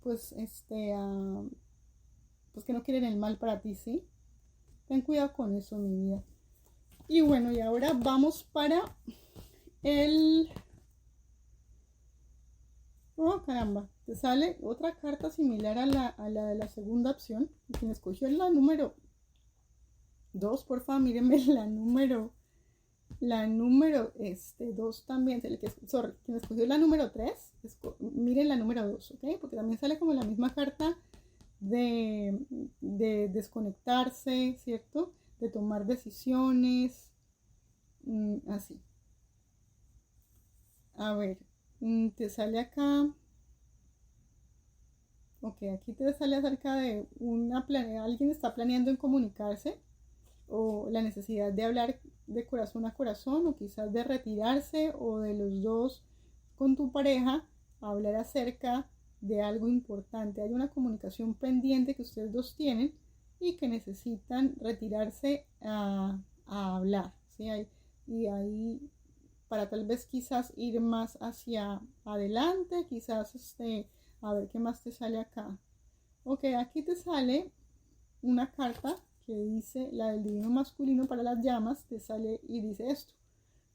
pues, pues que no quieren el mal para ti, ¿sí? Ten cuidado con eso, mi vida. Y bueno, y ahora vamos para el... Oh, caramba, te sale otra carta similar a la de la segunda opción. Y quien escogió la número 2, por favor, mírenme la número 2 también, quien escogió la número 3, miren la número 2, ¿ok? Porque también sale como la misma carta de desconectarse, ¿cierto? De tomar decisiones, así. A ver, te sale acá, ok, aquí te sale acerca de alguien está planeando en comunicarse o la necesidad de hablar de corazón a corazón o quizás de retirarse o de los dos con tu pareja hablar acerca de algo importante. Hay una comunicación pendiente que ustedes dos tienen y que necesitan retirarse a hablar, ¿sí? Y ahí para tal vez quizás ir más hacia adelante, quizás a ver qué más te sale acá. Ok, aquí te sale una carta que dice, la del divino masculino para las llamas, te sale y dice esto: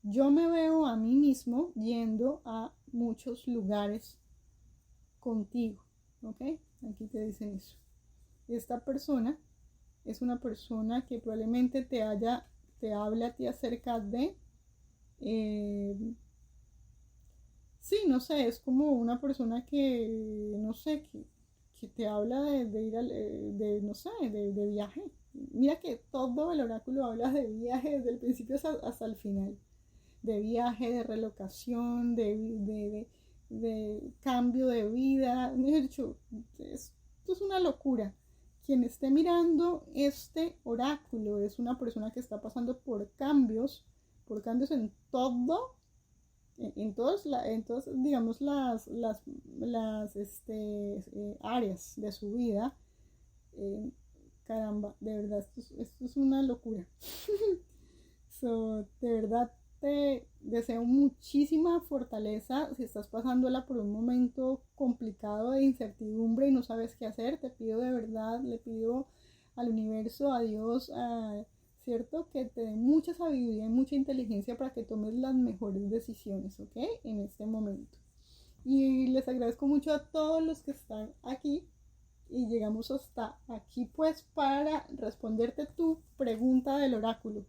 yo me veo a mí mismo yendo a muchos lugares contigo, ¿ok? Aquí te dicen eso. Esta persona es una persona que probablemente te hable a ti acerca de, sí, no sé, es como una persona que, no sé, que te habla de ir no sé, de viaje. Mira que todo el oráculo habla de viaje desde el principio hasta el final. De viaje, de relocación, de cambio de vida. Mejor dicho, esto es una locura. Quien esté mirando este oráculo es una persona que está pasando por cambios en todo, en todas, digamos, áreas de su vida. Caramba, de verdad, esto es una locura. De verdad, te deseo muchísima fortaleza. Si estás pasándola por un momento complicado de incertidumbre y no sabes qué hacer, te pido de verdad, le pido al universo, a Dios, ¿cierto? Que te dé mucha sabiduría y mucha inteligencia para que tomes las mejores decisiones, ¿ok? En este momento. Y les agradezco mucho a todos los que están aquí. Y llegamos hasta aquí pues para responderte tu pregunta del oráculo.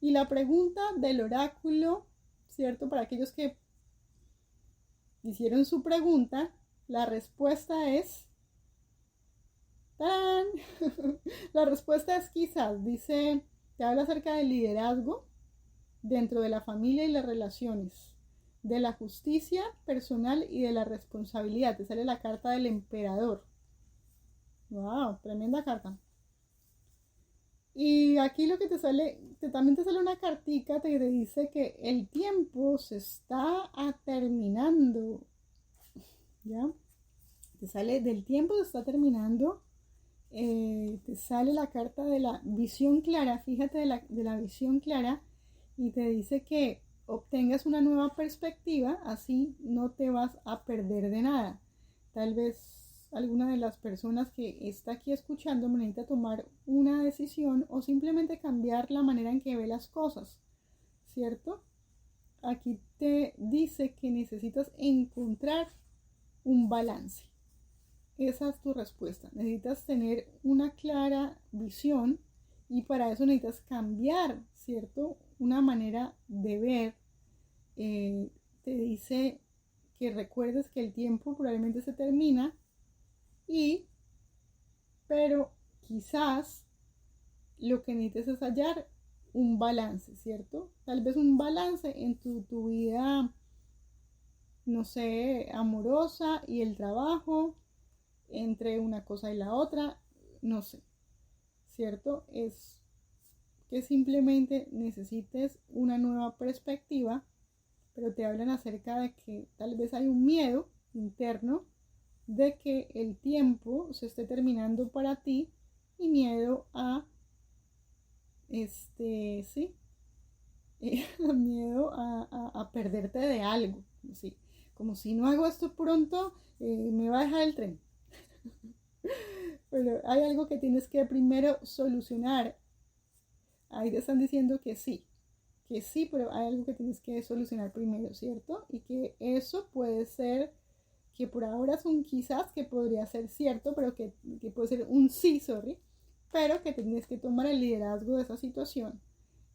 Y la pregunta del oráculo, ¿cierto? Para aquellos que hicieron su pregunta, la respuesta es... ¡Tarán! La respuesta es quizás, dice, te habla acerca del liderazgo dentro de la familia y las relaciones, de la justicia personal y de la responsabilidad. Te sale la carta del emperador. ¡Wow! Tremenda carta. Y aquí lo que te sale, también te sale una cartica que te dice que el tiempo se está terminando. ¿Ya? Te sale del tiempo se está terminando. Te sale la carta de la visión clara. Fíjate de la visión clara. Y te dice que obtengas una nueva perspectiva. Así no te vas a perder de nada. Tal vez alguna de las personas que está aquí escuchando necesita tomar una decisión o simplemente cambiar la manera en que ve las cosas. ¿cierto? Aquí te dice que necesitas encontrar un balance. Esa es tu respuesta. Necesitas tener una clara visión y para eso necesitas cambiar, ¿cierto? Una manera de ver. Te dice que recuerdes que el tiempo probablemente se termina pero quizás lo que necesites es hallar un balance, ¿cierto? Tal vez un balance en tu vida, no sé, amorosa y el trabajo, entre una cosa y la otra, no sé, ¿cierto? Es que simplemente necesites una nueva perspectiva, pero te hablan acerca de que tal vez hay un miedo interno de que el tiempo se esté terminando para ti y miedo a sí, miedo a perderte de algo, ¿sí? Como si no hago esto pronto, me va a dejar el tren. Pero hay algo que tienes que primero solucionar. Ahí te están diciendo que sí, pero hay algo que tienes que solucionar primero, ¿cierto? Y que eso puede ser, que por ahora es un quizás, que podría ser cierto, pero que puede ser un sí, pero que tienes que tomar el liderazgo de esa situación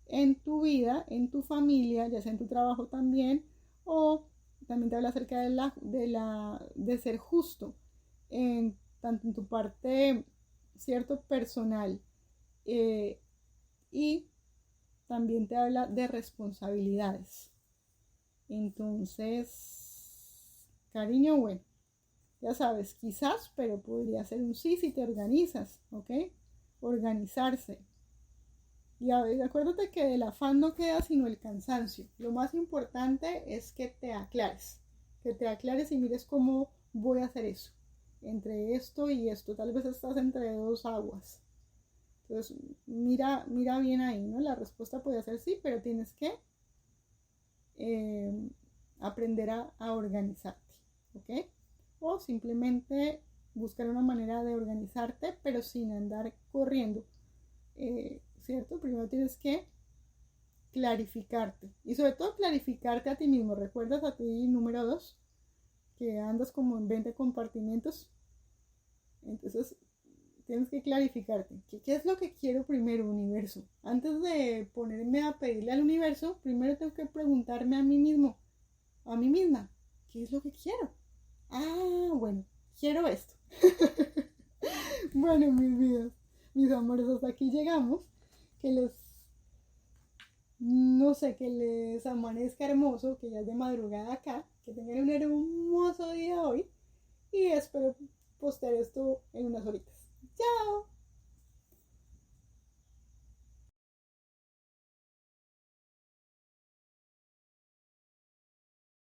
en tu vida, en tu familia, ya sea en tu trabajo también, o también te habla acerca de ser justo, tanto en tu parte, cierto, personal, y también te habla de responsabilidades. Entonces, cariño, bueno, ya sabes, quizás, pero podría ser un sí si te organizas, ¿ok? Organizarse. Y acuérdate que del afán no queda sino el cansancio. Lo más importante es que te aclares y mires cómo voy a hacer eso. Entre esto y esto, tal vez estás entre dos aguas. Entonces, mira bien ahí, ¿no? La respuesta puede ser sí, pero tienes que aprender a organizarte, ¿ok? O simplemente buscar una manera de organizarte, pero sin andar corriendo. ¿Cierto? Primero tienes que clarificarte y sobre todo clarificarte a ti mismo. ¿Recuerdas a ti número 2? Que andas como en 20 compartimentos. Entonces tienes que clarificarte. ¿Qué es lo que quiero primero, universo? Antes de ponerme a pedirle al universo, primero tengo que preguntarme a mí mismo, a mí misma, ¿qué es lo que quiero? Ah, bueno, quiero esto. Bueno, mis vidas, mis amores, hasta aquí llegamos. Que les, no sé, que les amanezca hermoso, que ya es de madrugada acá, que tengan un hermoso día hoy y espero postear esto en unas horitas. ¡Chao!